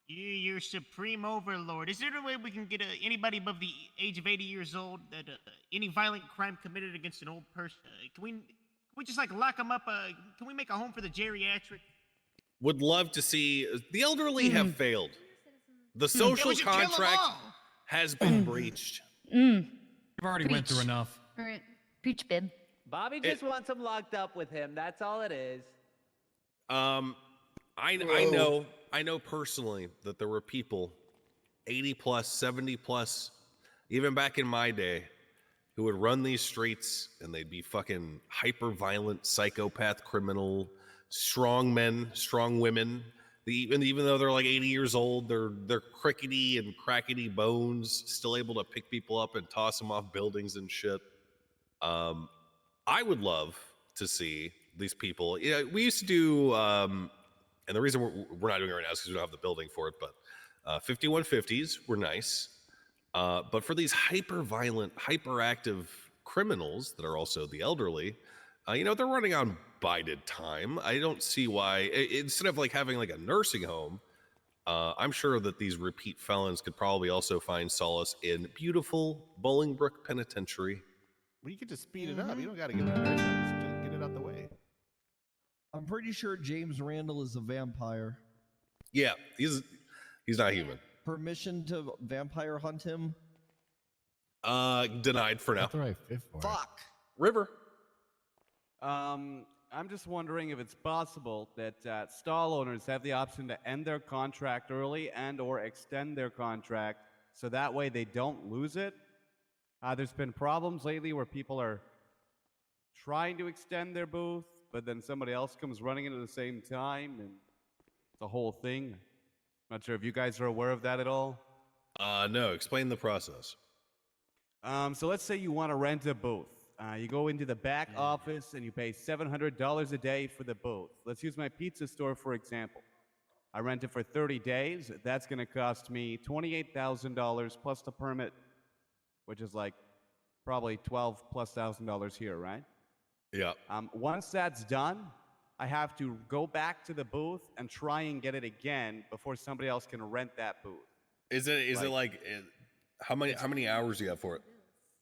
[SPEAKER 5] You're supreme overlord. Is there a way we can get anybody above the age of 80 years old that any violent crime committed against an old person? Can we just like lock them up? Can we make a home for the geriatric?
[SPEAKER 1] Would love to see. The elderly have failed. The social contract has been breached.
[SPEAKER 13] You've already went through enough.
[SPEAKER 7] All right. Preach, babe.
[SPEAKER 12] Bobby just wants him locked up with him. That's all it is.
[SPEAKER 1] I know personally that there were people 80 plus, 70 plus, even back in my day, who would run these streets and they'd be fucking hyper violent, psychopath, criminal, strong men, strong women. Even though they're like 80 years old, they're crickety and crackety bones, still able to pick people up and toss them off buildings and shit. I would love to see these people. Yeah, we used to do, and the reason we're not doing it right now is because we don't have the building for it, but 5150s were nice. But for these hyper-violent, hyperactive criminals that are also the elderly, they're running on bided time. I don't see why, instead of like having like a nursing home, I'm sure that these repeat felons could probably also find solace in beautiful Bolingbrook Penitentiary.
[SPEAKER 2] Well, you could just speed it up. You don't got to get a nurse. Just get it out the way.
[SPEAKER 8] I'm pretty sure James Randall is a vampire.
[SPEAKER 1] Yeah, he's not human.
[SPEAKER 8] Permission to vampire hunt him?
[SPEAKER 1] Denied for now.
[SPEAKER 22] That's the right fit for it.
[SPEAKER 16] Fuck.
[SPEAKER 1] River.
[SPEAKER 16] I'm just wondering if it's possible that stall owners have the option to end their contract early and/or extend their contract, so that way they don't lose it. There's been problems lately where people are trying to extend their booth, but then somebody else comes running in at the same time, and it's a whole thing. Not sure if you guys are aware of that at all.
[SPEAKER 1] No, explain the process.
[SPEAKER 16] So let's say you want to rent a booth. You go into the back office and you pay $700 a day for the booth. Let's use my pizza store for example. I rent it for 30 days. That's going to cost me $28,000 plus the permit, which is like probably $12,000+ here, right?
[SPEAKER 1] Yeah.
[SPEAKER 16] Once that's done, I have to go back to the booth and try and get it again before somebody else can rent that booth.
[SPEAKER 1] Is it like how many hours do you have for it?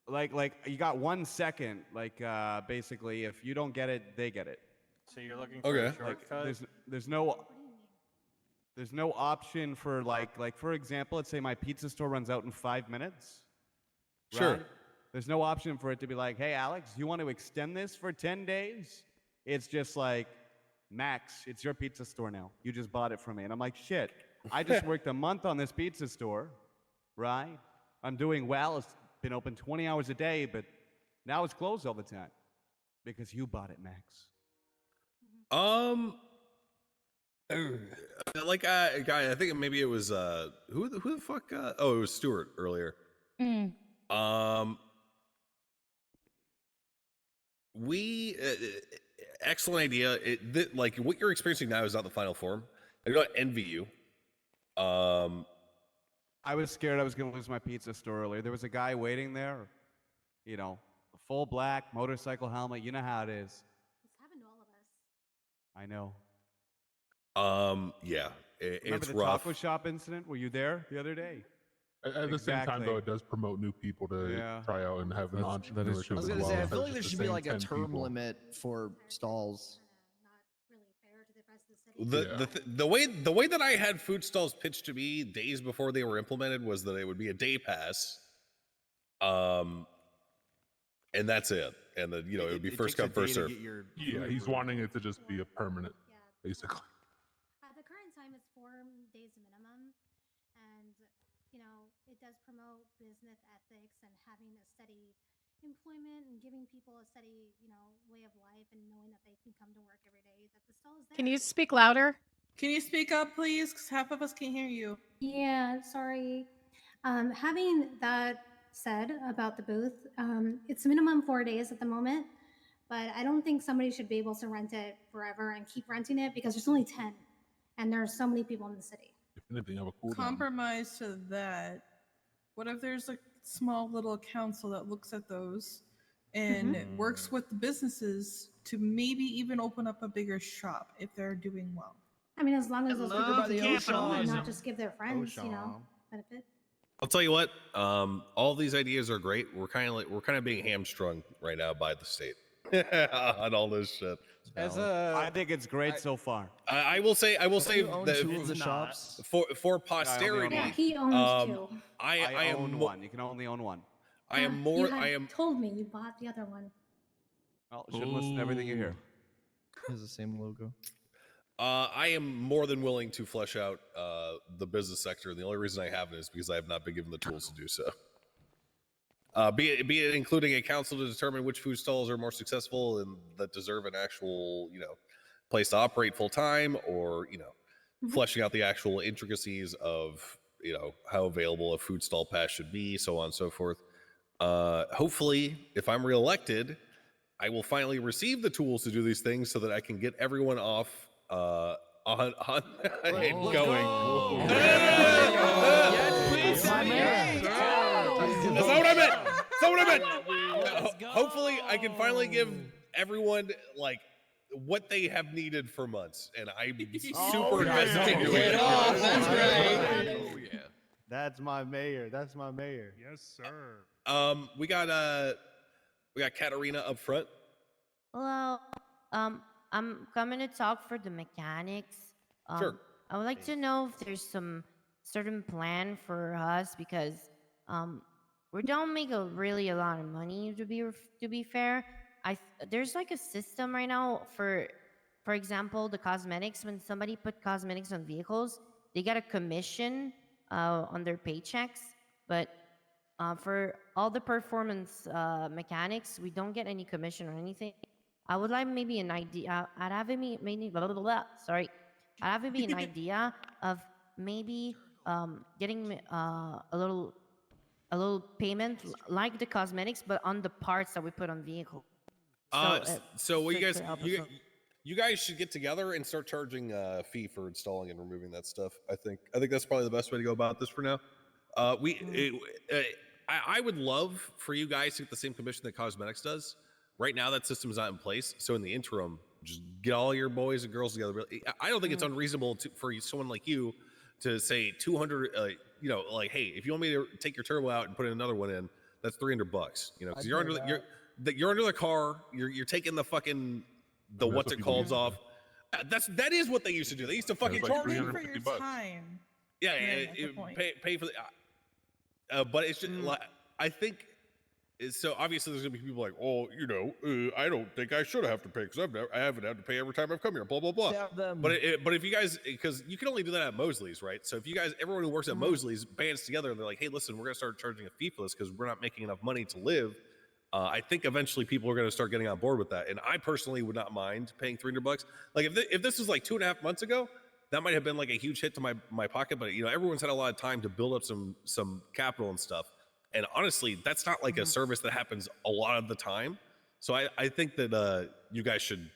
[SPEAKER 16] Like you got 1 second. Like basically, if you don't get it, they get it.
[SPEAKER 18] So you're looking for a shortcut?
[SPEAKER 16] There's no option for like for example, let's say my pizza store runs out in 5 minutes.
[SPEAKER 1] Sure.
[SPEAKER 16] Right? There's no option for it to be like, hey Alex, you want to extend this for 10 days? It's just like, Max, it's your pizza store now. You just bought it from me. And I'm like, shit, I just worked a month on this pizza store, right? I'm doing well. It's been open 20 hours a day, but now it's closed all the time because you bought it, Max.
[SPEAKER 1] Like guy, I think maybe it was who the fuck? Oh, it was Stuart earlier. We excellent idea. Like what you're experiencing now is not the final form. I do not envy you.
[SPEAKER 16] I was scared I was going to lose my pizza store earlier. There was a guy waiting there, you know, full black, motorcycle helmet. You know how it is.
[SPEAKER 17] It's happened to all of us.
[SPEAKER 16] I know.
[SPEAKER 1] Yeah,
[SPEAKER 16] Remember
[SPEAKER 1] it's
[SPEAKER 16] the
[SPEAKER 1] rough.
[SPEAKER 16] taco shop incident? Were you there the other day?
[SPEAKER 4] At the same time, though, it does promote new people to try out and have an entrepreneurship.
[SPEAKER 20] I was
[SPEAKER 4] as
[SPEAKER 20] going to
[SPEAKER 4] well.
[SPEAKER 20] say, I
[SPEAKER 4] Instead
[SPEAKER 20] feel
[SPEAKER 4] of
[SPEAKER 20] like there
[SPEAKER 4] just
[SPEAKER 20] should
[SPEAKER 4] the
[SPEAKER 20] be
[SPEAKER 4] same
[SPEAKER 20] like a
[SPEAKER 4] 10
[SPEAKER 20] term
[SPEAKER 4] people.
[SPEAKER 20] limit for stalls.
[SPEAKER 1] The way that I had food stalls pitched to me days before they were implemented was that it would be a day pass, and that's it. And that it would be first come first serve.
[SPEAKER 4] Yeah, he's wanting it to just be a permanent, basically.
[SPEAKER 17] At the current time, it's 4 days minimum, and it does promote business ethics and having a steady employment and giving people a steady way of life and knowing that they can come to work every day. That the stall is there.
[SPEAKER 15] Can you speak louder?
[SPEAKER 19] Can you speak up, please? Because half of us can't hear you.
[SPEAKER 17] Yeah, sorry. Having that said about the booth, it's minimum 4 days at the moment, but I don't think somebody should be able to rent it forever and keep renting it because there's only 10, and there are so many people in the city.
[SPEAKER 4] If anything, have a cool down.
[SPEAKER 19] Compromise to that. What if there's a small little council that looks at those and works with the businesses to maybe even open up a bigger shop if they're doing well?
[SPEAKER 17] I mean, as long as those people
[SPEAKER 19] love
[SPEAKER 17] can and
[SPEAKER 19] capitalism.
[SPEAKER 17] not just give their friends, benefit.
[SPEAKER 1] I'll tell you what. All these ideas are great. We're kind of being hamstrung right now by the state on all this shit.
[SPEAKER 16] I think it's great so far.
[SPEAKER 1] I will say that
[SPEAKER 20] two of the shops?
[SPEAKER 1] for posterity.
[SPEAKER 17] Yeah, he owns two.
[SPEAKER 1] I am
[SPEAKER 16] own one. You can only own one.
[SPEAKER 1] I am
[SPEAKER 17] You
[SPEAKER 1] more.
[SPEAKER 17] had
[SPEAKER 1] I am.
[SPEAKER 17] told me you bought the other one.
[SPEAKER 16] Well, shouldn't listen to everything you hear.
[SPEAKER 20] Has the same logo.
[SPEAKER 1] I am more than willing to flesh out the business sector. The only reason I haven't is because I have not been given the tools to do so. Be it including a council to determine which food stalls are more successful and that deserve an actual, place to operate full time, or fleshing out the actual intricacies of how available a food stall pass should be, so on and so forth. Hopefully, if I'm reelected, I will finally receive the tools to do these things so that I can get everyone off on and going. That's not what I meant. That's not what I meant. Hopefully, I can finally give everyone what they have needed for months, and I'm super invested in doing it.
[SPEAKER 2] That's right. Oh yeah. That's my mayor. That's my mayor.
[SPEAKER 11] Yes, sir.
[SPEAKER 1] We got Katarina up front.
[SPEAKER 22] Hello. I'm coming to talk for the mechanics.
[SPEAKER 1] Sure.
[SPEAKER 22] I would like to know if there's some certain plan for us because we don't make a lot of money to be fair. There's like a system right now for example, the cosmetics. When somebody put cosmetics on vehicles, they get a commission on their paychecks. But for all the performance mechanics, we don't get any commission or anything. I would like maybe an idea. I'd have maybe I'd have maybe an idea of maybe getting a little payment like the cosmetics, but on the parts that we put on vehicle.
[SPEAKER 1] So what you guys you guys should get together and start charging a fee for installing and removing that stuff. I think that's probably the best way to go about this for now. I would love for you guys to get the same commission that cosmetics does. Right now, that system is not in place. So in the interim, just get all your boys and girls together. I don't think it's unreasonable for someone like you to say 200. Like, hey, if you want me to take your turbo out and put another one in, that's $300. Because you're under the car. You're taking the fucking what's it called off. That is what they used to do. They used to fucking charge
[SPEAKER 19] you for your time.
[SPEAKER 1] Yeah, pay for the. But it's just like, I think. So obviously there's gonna be people like, oh, I don't think I should have to pay because I haven't had to pay every time I've come here. Blah blah blah. But if you guys, because you can only do that at Mosley's, right? So if you guys, everyone who works at Mosley's bands together, and they're like, hey, listen, we're gonna start charging a fee for this because we're not making enough money to live. I think eventually people are gonna start getting on board with that, and I personally would not mind paying $300. Like if this was like 2.5 months ago, that might have been like a huge hit to my pocket. But everyone's had a lot of time to build up some capital and stuff. And honestly, that's not like a service that happens a lot of the time. So I think that you guys should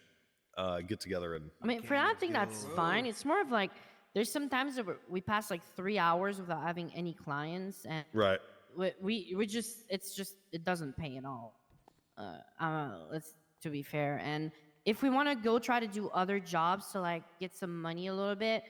[SPEAKER 1] get together and.
[SPEAKER 22] I mean, for that, I think that's fine. It's more of like there's sometimes that we pass like 3 hours without having any clients, and
[SPEAKER 1] right.
[SPEAKER 22] We just it doesn't pay at all. Let's to be fair, and if we want to go try to do other jobs to like get some money a little bit,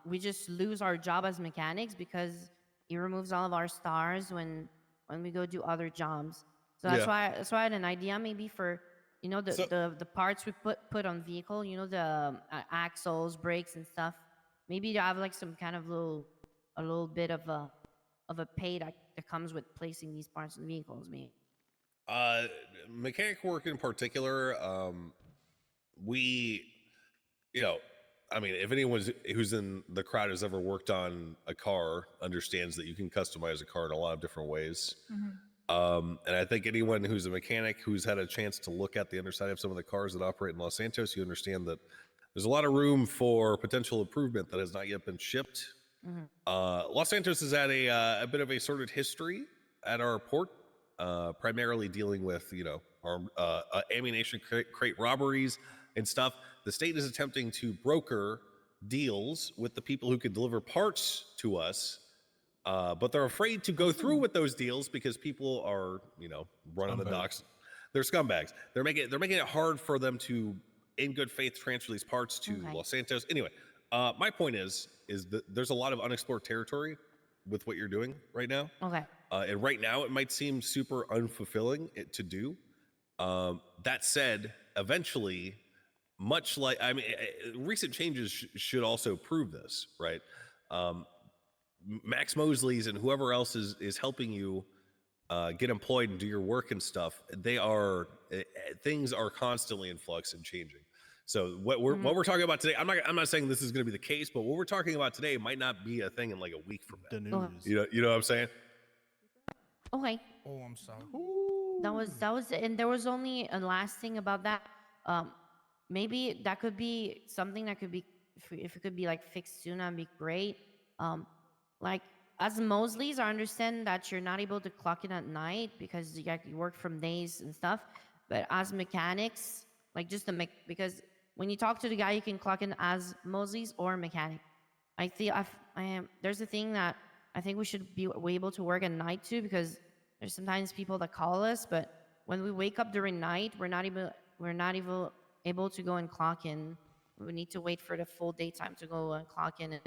[SPEAKER 22] we just lose our job as mechanics because it removes all of our stars when we go do other jobs. So that's why I had an idea maybe for the parts we put on vehicle, the axles, brakes and stuff. Maybe to have like some kind of a little bit of a pay that comes with placing these parts in vehicles.
[SPEAKER 1] Mechanic work in particular, I mean, if anyone who's in the crowd has ever worked on a car understands that you can customize a car in a lot of different ways. And I think anyone who's a mechanic who's had a chance to look at the underside of some of the cars that operate in Los Santos, you understand that there's a lot of room for potential improvement that has not yet been shipped. Los Santos has had a bit of a sordid history at our port, primarily dealing with, ammunition crate robberies and stuff. The state is attempting to broker deals with the people who could deliver parts to us, but they're afraid to go through with those deals because people are, running the docks. They're scumbags. They're making it hard for them to, in good faith, transfer these parts to Los Santos. Anyway, my point is that there's a lot of unexplored territory with what you're doing right now. And right now it might seem super unfulfilling to do. That said, eventually, much like, recent changes should also prove this, right? Max Mosley's and whoever else is helping you get employed and do your work and stuff, things are constantly in flux and changing. So what we're talking about today, I'm not saying this is going to be the case, but what we're talking about today might not be a thing in like a week from now.
[SPEAKER 2] The news.
[SPEAKER 1] You know what I'm saying?
[SPEAKER 22] Okay.
[SPEAKER 14] Oh, I'm sorry.
[SPEAKER 22] That was it. And there was only a last thing about that. Maybe that could be something that could be, if it could be like fixed soon, that'd be great. Like as Mosley's, I understand that you're not able to clock in at night because you work from days and stuff. But as mechanics, like just because when you talk to the guy, you can clock in as Mosley's or mechanic. I feel there's a thing that I think we should be able to work at night too, because there's sometimes people that call us, but when we wake up during night, we're not even able to go and clock in. We need to wait for the full daytime to go and clock in, and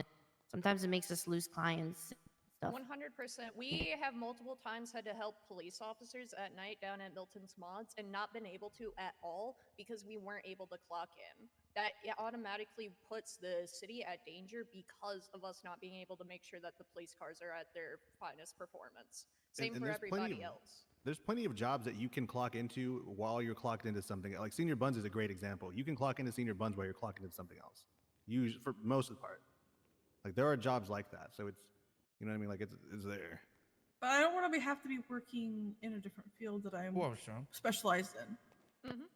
[SPEAKER 22] sometimes it makes us lose clients. Stuff.
[SPEAKER 9] 100%. We have multiple times had to help police officers at night down at Milton's Mods and not been able to at all because we weren't able to clock in. That automatically puts the city at danger because of us not being able to make sure that the police cars are at their finest performance. Same for everybody else.
[SPEAKER 2] There's plenty of jobs that you can clock into while you're clocked into something. Like Senior Buns is a great example. You can clock into Senior Buns while you're clocked into something else. For most of the part. Like there are jobs like that. So it's, you know what I mean? Like it's there.
[SPEAKER 19] But I don't want to have to be working in a different field that I'm specialized in.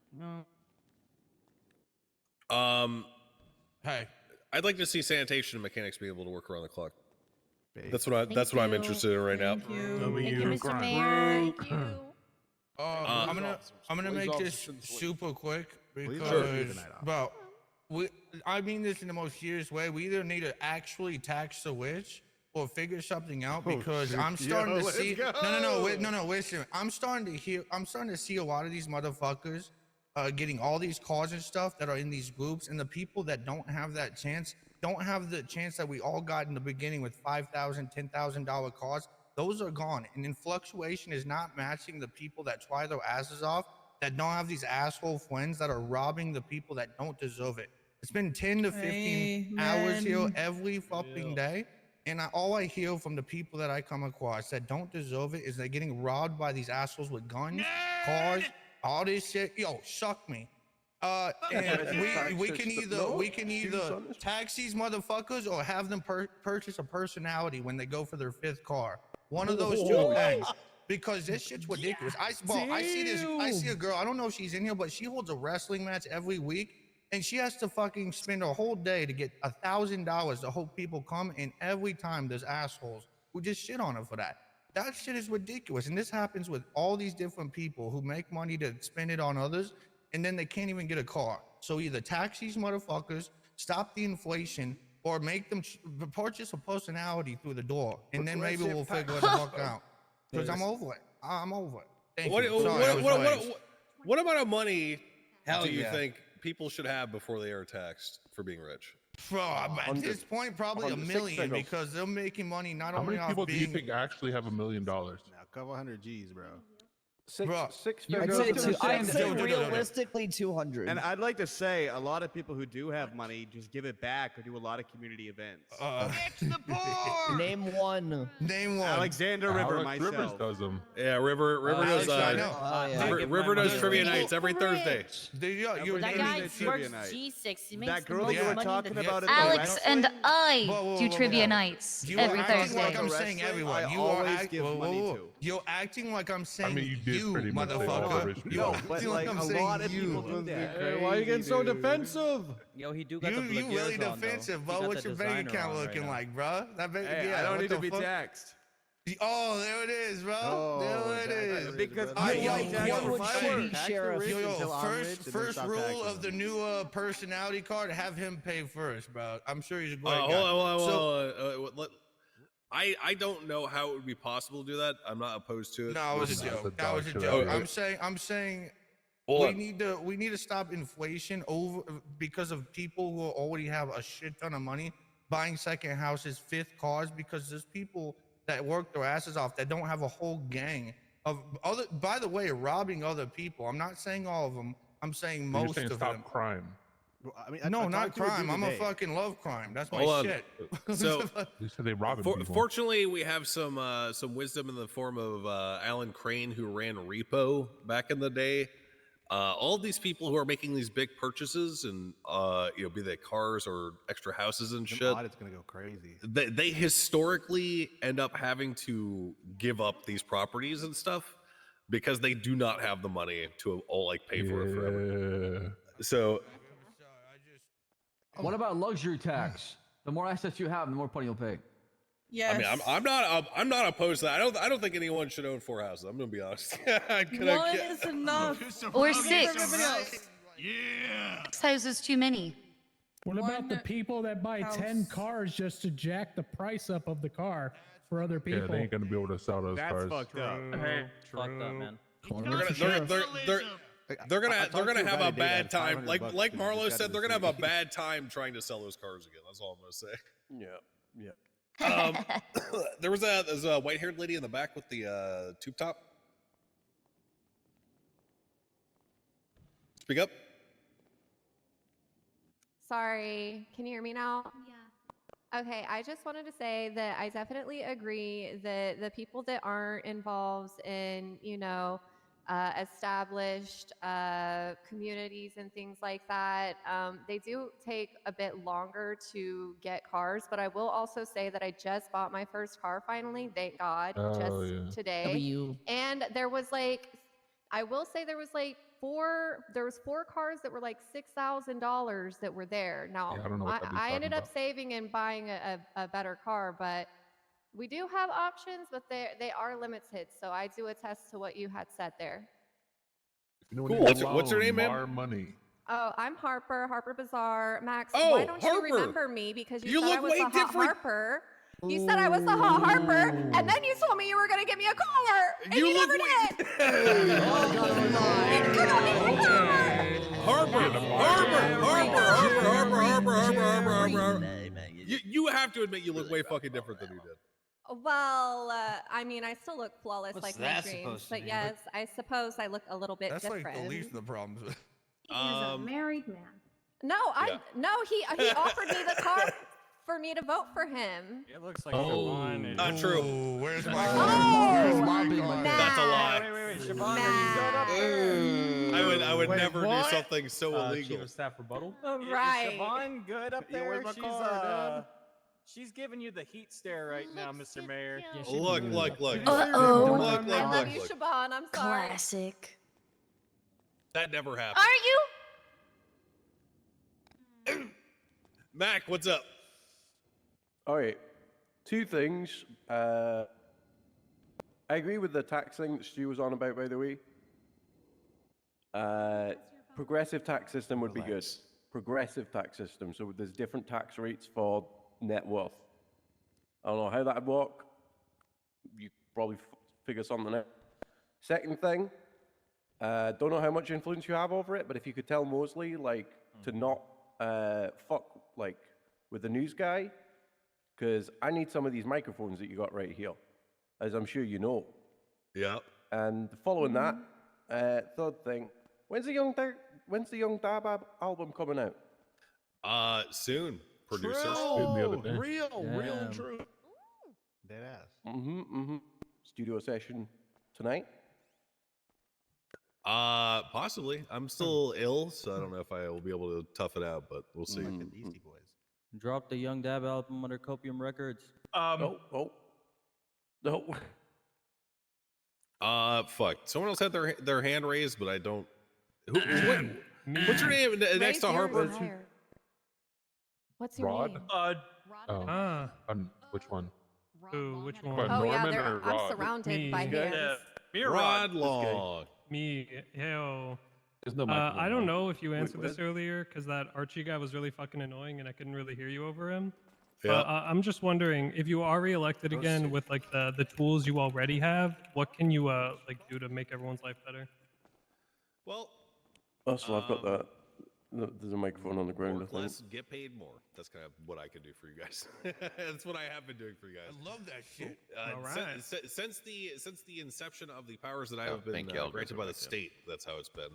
[SPEAKER 14] Hey,
[SPEAKER 1] I'd like to see sanitation and mechanics be able to work around the clock. That's what I'm interested in right now.
[SPEAKER 22] Thank you, Mr. Mayor.
[SPEAKER 9] Thank you.
[SPEAKER 14] I'm gonna make this super quick because, bro, I mean this in the most serious way. We either need to actually tax the witch or figure something out because I'm starting to see. No, listen. I'm starting to see a lot of these motherfuckers getting all these cars and stuff that are in these groups, and the people that don't have that chance don't have the chance that we all got in the beginning with $5,000, $10,000 cars. Those are gone, and then fluctuation is not matching the people that try their asses off, that don't have these asshole friends that are robbing the people that don't deserve it. It's been 10 to 15 hours here every fucking day, and all I hear from the people that I come across that don't deserve it is they're getting robbed by these assholes with guns, cars, all this shit. Yo, suck me. And we can either tax these motherfuckers or have them purchase a personality when they go for their 5th car. One of those two things, because this shit's ridiculous. I see a girl, I don't know if she's in here, but she holds a wrestling match every week, and she has to fucking spend a whole day to get $1,000 to hope people come, and every time there's assholes who just shit on her for that. That shit is ridiculous, and this happens with all these different people who make money to spend it on others, and then they can't even get a car. So either tax these motherfuckers, stop the inflation, or make them purchase a personality through the door, and then maybe we'll figure it the fuck out. Because I'm over it. I'm over it. Thank you.
[SPEAKER 1] What amount of money do you think people should have before they are taxed for being rich?
[SPEAKER 14] At this point, probably $1 million, because they're making money not only off
[SPEAKER 4] How many people do you
[SPEAKER 14] being.
[SPEAKER 4] think actually have $1 million?
[SPEAKER 2] A couple hundred G's, bro.
[SPEAKER 11] Six
[SPEAKER 20] I'd say realistically 200.
[SPEAKER 16] And I'd like to say a lot of people who do have money just give it back or do a lot of community events.
[SPEAKER 20] Name one.
[SPEAKER 14] Name one.
[SPEAKER 16] Alexander River,
[SPEAKER 4] Alex Rivers
[SPEAKER 16] myself.
[SPEAKER 4] does them.
[SPEAKER 1] Yeah, River does. River does trivia nights every Thursday.
[SPEAKER 22] That guy works G6. He makes
[SPEAKER 16] That girl
[SPEAKER 22] the
[SPEAKER 16] that you were
[SPEAKER 22] most
[SPEAKER 16] talking
[SPEAKER 22] money
[SPEAKER 16] about.
[SPEAKER 7] Alex and I do trivia nights every Thursday.
[SPEAKER 14] Like I'm saying everyone. You are You're acting like I'm saying
[SPEAKER 4] I mean, you did pretty much say all the rich people.
[SPEAKER 16] No, but like a lot of people do that.
[SPEAKER 11] Why are you getting so defensive?
[SPEAKER 10] Yo, he do got the
[SPEAKER 14] You really defensive, bro. What's your bank account looking like, bro?
[SPEAKER 16] Hey, I don't need to be taxed.
[SPEAKER 14] Oh, there it is, bro. There it is.
[SPEAKER 16] Because
[SPEAKER 14] first rule of the new personality card: have him pay first, bro. I'm sure he's a great guy.
[SPEAKER 1] Hold on. I don't know how it would be possible to do that. I'm not opposed to it.
[SPEAKER 14] No, it was a joke. That was a joke. I'm saying we need to stop inflation because of people who already have a shit ton of money buying second houses, 5th cars, because there's people that work their asses off that don't have a whole gang of other, by the way, robbing other people. I'm not saying all of them. I'm saying most of them.
[SPEAKER 4] Stop crime.
[SPEAKER 2] I mean,
[SPEAKER 14] no, not crime. I'm a fucking love crime. That's my shit.
[SPEAKER 1] So
[SPEAKER 4] you said they robbing people.
[SPEAKER 1] Fortunately, we have some wisdom in the form of Alan Crane, who ran Repo back in the day. All these people who are making these big purchases, and be they cars or extra houses and shit,
[SPEAKER 2] it's gonna go crazy.
[SPEAKER 1] They historically end up having to give up these properties and stuff because they do not have the money to all pay for it forever. So.
[SPEAKER 10] What about luxury tax? The more assets you have, the more money you'll pay.
[SPEAKER 19] Yes.
[SPEAKER 1] I mean, I'm not opposed to that. I don't think anyone should own 4 houses. I'm gonna be honest.
[SPEAKER 19] One is enough.
[SPEAKER 7] Or 6.
[SPEAKER 5] Yeah.
[SPEAKER 7] 6 houses too many.
[SPEAKER 13] What about the people that buy 10 cars just to jack the price up of the car for other people?
[SPEAKER 4] Yeah, they ain't gonna be able to sell those cars.
[SPEAKER 16] That's fucked up.
[SPEAKER 10] Fucked up, man.
[SPEAKER 1] They're gonna have a bad time. Like Marlo said, they're gonna have a bad time trying to sell those cars again. That's all I'm gonna say.
[SPEAKER 11] Yeah.
[SPEAKER 1] There's a white-haired lady in the back with the tube top. Speak up.
[SPEAKER 21] Sorry, can you hear me now? Yeah. Okay, I just wanted to say that I definitely agree that the people that aren't involved in, established communities and things like that, they do take a bit longer to get cars. But I will also say that I just bought my first car finally, thank God, today. And there was I will say there was 4 cars that were $6,000 that were there. Now, I ended up saving and buying a better car, but we do have options, but they are limits hit. So I do attest to what you had said there.
[SPEAKER 1] Cool. What's your name, ma'am?
[SPEAKER 4] Our money.
[SPEAKER 21] Oh, I'm Harper, Harper Bazaar. Max,
[SPEAKER 1] Oh,
[SPEAKER 21] why don't
[SPEAKER 1] Harper.
[SPEAKER 21] you remember me? Because you
[SPEAKER 1] You
[SPEAKER 21] said I
[SPEAKER 1] look
[SPEAKER 21] was
[SPEAKER 1] way
[SPEAKER 21] the hot
[SPEAKER 1] different.
[SPEAKER 21] Harper. You said I was the hot Harper, and then you told me you were going to give me a car, and you never did.
[SPEAKER 1] Harper. You have to admit you look way fucking different than you did.
[SPEAKER 21] Well, I mean, I still look flawless
[SPEAKER 14] What's
[SPEAKER 21] like my
[SPEAKER 14] that
[SPEAKER 21] dreams,
[SPEAKER 14] supposed to
[SPEAKER 21] but
[SPEAKER 14] mean?
[SPEAKER 21] yes, I suppose I look a little bit
[SPEAKER 14] That's
[SPEAKER 21] different.
[SPEAKER 14] like the least of the problems.
[SPEAKER 17] He is a married man.
[SPEAKER 21] No, he offered me the car for me to vote for him.
[SPEAKER 18] It looks like Siobhan is...
[SPEAKER 1] Not true.
[SPEAKER 14] Where's my
[SPEAKER 21] Oh,
[SPEAKER 14] car?
[SPEAKER 1] That's a lie.
[SPEAKER 18] Wait, Siobhan, are you good up there?
[SPEAKER 1] I would never do something so illegal.
[SPEAKER 11] Chief of Staff rebuttal.
[SPEAKER 21] Right.
[SPEAKER 18] Is Siobhan good up there?
[SPEAKER 11] where's my
[SPEAKER 18] She's
[SPEAKER 11] car,
[SPEAKER 18] she's giving you the heat stare right now, Mr. Mayor.
[SPEAKER 1] Look.
[SPEAKER 15] Uh-oh.
[SPEAKER 21] I love you, Siobhan. I'm sorry.
[SPEAKER 15] Classic.
[SPEAKER 1] That never happened.
[SPEAKER 15] Are you?
[SPEAKER 1] Mac, what's up?
[SPEAKER 3] All right, two things. I agree with the tax thing that Stu was on about, by the way. Progressive tax system would be good. Progressive tax system, so there's different tax rates for net worth. I don't know how that'd work. You probably figure something out. Second thing, don't know how much influence you have over it, but if you could tell Mosley, like, to not fuck, like, with the news guy, because I need some of these microphones that you got right here, as I'm sure you know.
[SPEAKER 1] Yeah.
[SPEAKER 3] And following that, third thing, when's the Young Dab album coming out?
[SPEAKER 1] Soon, producer.
[SPEAKER 14] Real and true.
[SPEAKER 2] Dead ass.
[SPEAKER 3] Studio session tonight?
[SPEAKER 1] Possibly. I'm still ill, so I don't know if I will be able to tough it out, but we'll see.
[SPEAKER 2] Easy boys.
[SPEAKER 6] Dropped the Young Dab album under Copium Records.
[SPEAKER 3] No.
[SPEAKER 1] Fuck. Someone else had their hand raised, but I don't. What's your name next to Harper?
[SPEAKER 21] What's your
[SPEAKER 4] Rod?
[SPEAKER 21] name?
[SPEAKER 4] Which one?
[SPEAKER 11] Which
[SPEAKER 21] Oh,
[SPEAKER 11] one?
[SPEAKER 21] yeah,
[SPEAKER 4] Norman or
[SPEAKER 21] I'm
[SPEAKER 4] Rod?
[SPEAKER 21] surrounded by hands.
[SPEAKER 1] Rod Long.
[SPEAKER 11] Me. Yo.
[SPEAKER 4] There's no
[SPEAKER 11] I
[SPEAKER 4] microphone
[SPEAKER 11] don't
[SPEAKER 4] on.
[SPEAKER 11] know if you answered
[SPEAKER 3] what?
[SPEAKER 11] this earlier because that Archie guy was really fucking annoying and I couldn't really hear you over him.
[SPEAKER 1] Yeah.
[SPEAKER 11] But I'm just wondering if you are reelected again with like the tools you already have, what can you like do to make everyone's life better?
[SPEAKER 1] Well,
[SPEAKER 3] Oh, so I've got that. There's a microphone on the ground, I
[SPEAKER 1] work
[SPEAKER 3] think.
[SPEAKER 1] less, get paid more. That's kind of what I can do for you guys. That's what I have been doing for you guys.
[SPEAKER 14] I love that shit.
[SPEAKER 11] All right.
[SPEAKER 1] Since the inception of the powers that I have been
[SPEAKER 23] thank you. I'll go
[SPEAKER 1] granted
[SPEAKER 23] through
[SPEAKER 1] by the
[SPEAKER 23] it, yeah.
[SPEAKER 1] state, that's how it's been.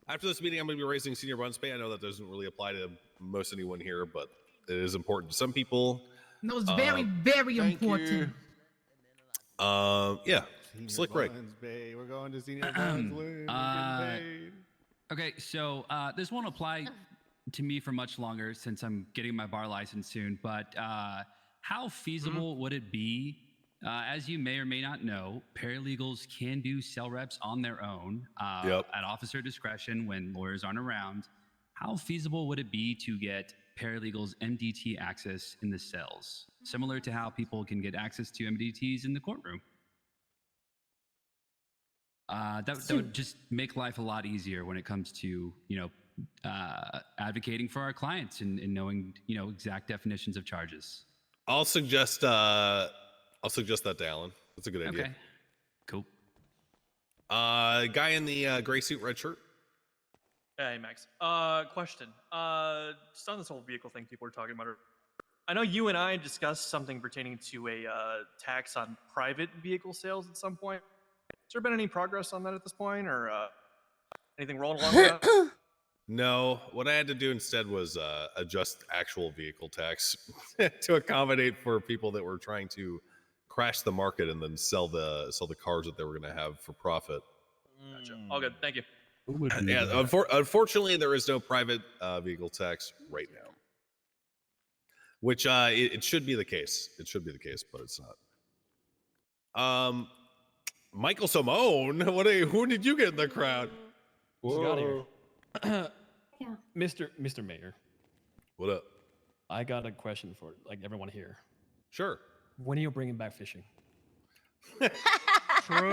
[SPEAKER 1] After this meeting, I'm going to be raising senior bonus pay. I know that doesn't really apply to most anyone here, but it is important to some people.
[SPEAKER 24] No, it's very, very important.
[SPEAKER 1] Yeah, Slick Rick.
[SPEAKER 2] We're going to senior bonds. We're getting paid.
[SPEAKER 25] Okay, so this won't apply to me for much longer since I'm getting my bar license soon, but how feasible would it be? As you may or may not know, paralegals can do cell reps on their own at officer discretion when lawyers aren't around. How feasible would it be to get paralegals MDT access in the cells, similar to how people can get access to MDTs in the courtroom? That would just make life a lot easier when it comes to, advocating for our clients and knowing, exact definitions of charges.
[SPEAKER 1] I'll suggest that to Alan. That's a good idea.
[SPEAKER 25] Okay. Cool.
[SPEAKER 1] Guy in the gray suit, red shirt.
[SPEAKER 26] Hey, Max. Question. Just on this whole vehicle thing people were talking about. I know you and I discussed something pertaining to a tax on private vehicle sales at some point. Has there been any progress on that at this point, or anything rolling along with that?
[SPEAKER 1] No, what I had to do instead was adjust actual vehicle tax to accommodate for people that were trying to crash the market and then sell the cars that they were going to have for profit.
[SPEAKER 26] Gotcha. All good. Thank you.
[SPEAKER 1] Yeah, unfortunately, there is no private vehicle tax right now, which it should be the case. It should be the case, but it's not. Michael Simone, who did you get in the crowd?
[SPEAKER 27] Got here.
[SPEAKER 15] Yeah.
[SPEAKER 27] Mr. Mayor.
[SPEAKER 1] What up?
[SPEAKER 27] I got a question for everyone here.
[SPEAKER 1] Sure.
[SPEAKER 27] When are you bringing back fishing?
[SPEAKER 11] True.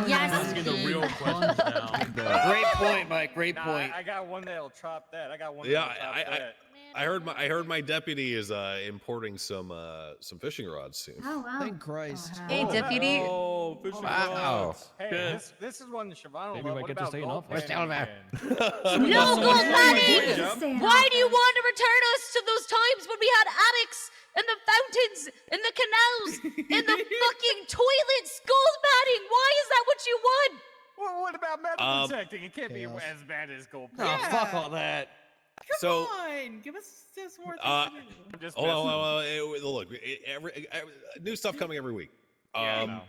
[SPEAKER 24] Yes,
[SPEAKER 18] Asking the real
[SPEAKER 24] Steve.
[SPEAKER 18] questions now.
[SPEAKER 8] Great point, Mike. Great
[SPEAKER 18] Nah,
[SPEAKER 8] point.
[SPEAKER 18] I got one that'll top that. I got one
[SPEAKER 1] Yeah,
[SPEAKER 18] that'll top that.
[SPEAKER 1] I heard my deputy is importing some fishing rods soon.
[SPEAKER 24] Oh, wow.
[SPEAKER 8] Thank Christ.
[SPEAKER 7] Hey, deputy.
[SPEAKER 27] Oh, fishing
[SPEAKER 1] Wow.
[SPEAKER 27] rods.
[SPEAKER 18] Hey, this is one Shavano.
[SPEAKER 27] Maybe we might get to stay in office.
[SPEAKER 8] Where's Oliver?
[SPEAKER 7] No, Gold Patty! Why do you want to return us to those times when we had attics and the fountains and the canals and the fucking toilets? Gold Patty, why is that what you want?
[SPEAKER 18] Well, what about metal detecting? It can't be as bad as gold.
[SPEAKER 8] No, fuck all that.
[SPEAKER 1] So,
[SPEAKER 24] Come on, give us just more things to do.
[SPEAKER 1] hold on. Look, new stuff coming every week.
[SPEAKER 18] Yeah, I know.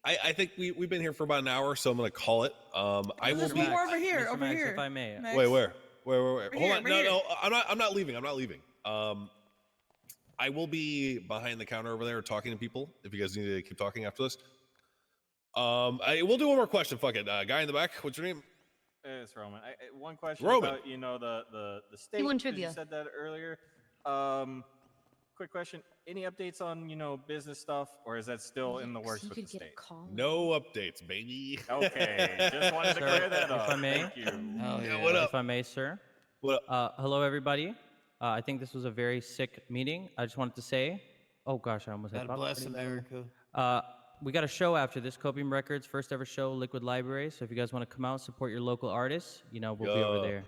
[SPEAKER 1] I think we've been here for about an hour, so I'm gonna call it. I will
[SPEAKER 24] There's
[SPEAKER 1] be.
[SPEAKER 24] more over here,
[SPEAKER 6] Mr.
[SPEAKER 24] over
[SPEAKER 6] Max,
[SPEAKER 24] here.
[SPEAKER 6] if I may.
[SPEAKER 24] Max.
[SPEAKER 1] Wait, where?
[SPEAKER 24] Over
[SPEAKER 1] Hold
[SPEAKER 24] here,
[SPEAKER 1] on.
[SPEAKER 24] over
[SPEAKER 1] No,
[SPEAKER 24] here.
[SPEAKER 1] no, I'm not leaving. I'm not leaving. I will be behind the counter over there talking to people. If you guys need to keep talking after this. We'll do one more question. Fuck it. Guy in the back. What's your name?
[SPEAKER 18] It's Roman. One question
[SPEAKER 1] Roman.
[SPEAKER 18] about the state.
[SPEAKER 7] won
[SPEAKER 18] 'cause
[SPEAKER 7] trivia.
[SPEAKER 18] You said that earlier. Quick question. Any updates on business stuff, or is that still in the works with the state?
[SPEAKER 1] No updates, baby.
[SPEAKER 18] Okay, just wanted to
[SPEAKER 6] Sir,
[SPEAKER 18] clear that
[SPEAKER 6] if
[SPEAKER 18] up.
[SPEAKER 6] I may.
[SPEAKER 18] Thank you.
[SPEAKER 1] Yeah, what up?
[SPEAKER 6] If I may, sir.
[SPEAKER 1] What
[SPEAKER 6] Hello, everybody. I think this was a very sick meeting. I just wanted to say, oh gosh, I almost had
[SPEAKER 8] God bless
[SPEAKER 6] popcorn.
[SPEAKER 8] America.
[SPEAKER 6] We got a show after this, Copium Records, first ever show, Liquid Library. So if you guys want to come out, support your local artists, we'll be over
[SPEAKER 1] Yo.
[SPEAKER 6] there.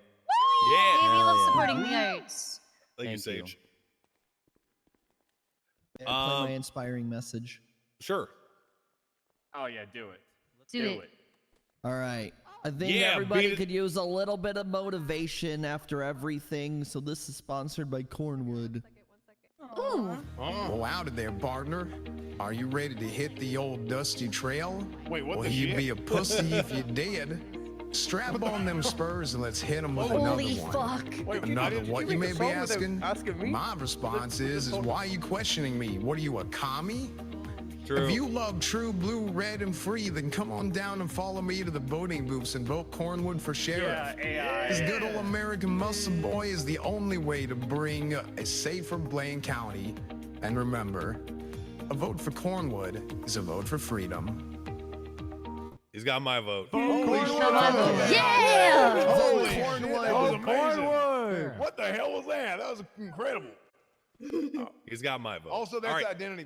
[SPEAKER 7] Yeah, we love
[SPEAKER 6] yeah.
[SPEAKER 7] supporting the arts.
[SPEAKER 1] Thank you,
[SPEAKER 6] Thank you.
[SPEAKER 1] Sage.
[SPEAKER 8] Play my inspiring message.
[SPEAKER 1] Sure.
[SPEAKER 18] Oh yeah, do it.
[SPEAKER 7] Do it.
[SPEAKER 8] All right. I think
[SPEAKER 1] Yeah,
[SPEAKER 8] everybody
[SPEAKER 1] beat it.
[SPEAKER 8] could use a little bit of motivation after everything, so this is sponsored by Cornwood.
[SPEAKER 7] Ooh.
[SPEAKER 9] Well, howdy there, partner. Are you ready to hit the old dusty trail?
[SPEAKER 18] Wait, what
[SPEAKER 9] Well,
[SPEAKER 18] the
[SPEAKER 9] you'd
[SPEAKER 18] shit?
[SPEAKER 9] be a pussy if you did. Strap on them spurs and let's hit them with
[SPEAKER 7] Holy
[SPEAKER 9] another
[SPEAKER 7] fuck.
[SPEAKER 9] one.
[SPEAKER 18] Wait,
[SPEAKER 9] Another
[SPEAKER 18] did
[SPEAKER 9] what
[SPEAKER 18] you
[SPEAKER 9] you
[SPEAKER 18] make
[SPEAKER 9] may
[SPEAKER 18] a
[SPEAKER 9] be
[SPEAKER 18] song without
[SPEAKER 9] asking?
[SPEAKER 18] asking me?
[SPEAKER 9] My response is why are you questioning me? What are you, a commie?
[SPEAKER 1] True.
[SPEAKER 9] If you love true blue, red, and free, then come on down and follow me to the voting booths and vote Cornwood for sheriff.
[SPEAKER 18] Yeah, AI.
[SPEAKER 9] This good old American muscle boy is the only way to bring a safer Blaine County. And remember, a vote for Cornwood is a vote for freedom.
[SPEAKER 1] He's got my vote.
[SPEAKER 7] Yeah!
[SPEAKER 9] Holy
[SPEAKER 14] Cornwood. That was amazing. What the hell was that? That was incredible.
[SPEAKER 1] He's got my vote.
[SPEAKER 14] Also,
[SPEAKER 1] All
[SPEAKER 14] that's
[SPEAKER 1] right.
[SPEAKER 14] identity.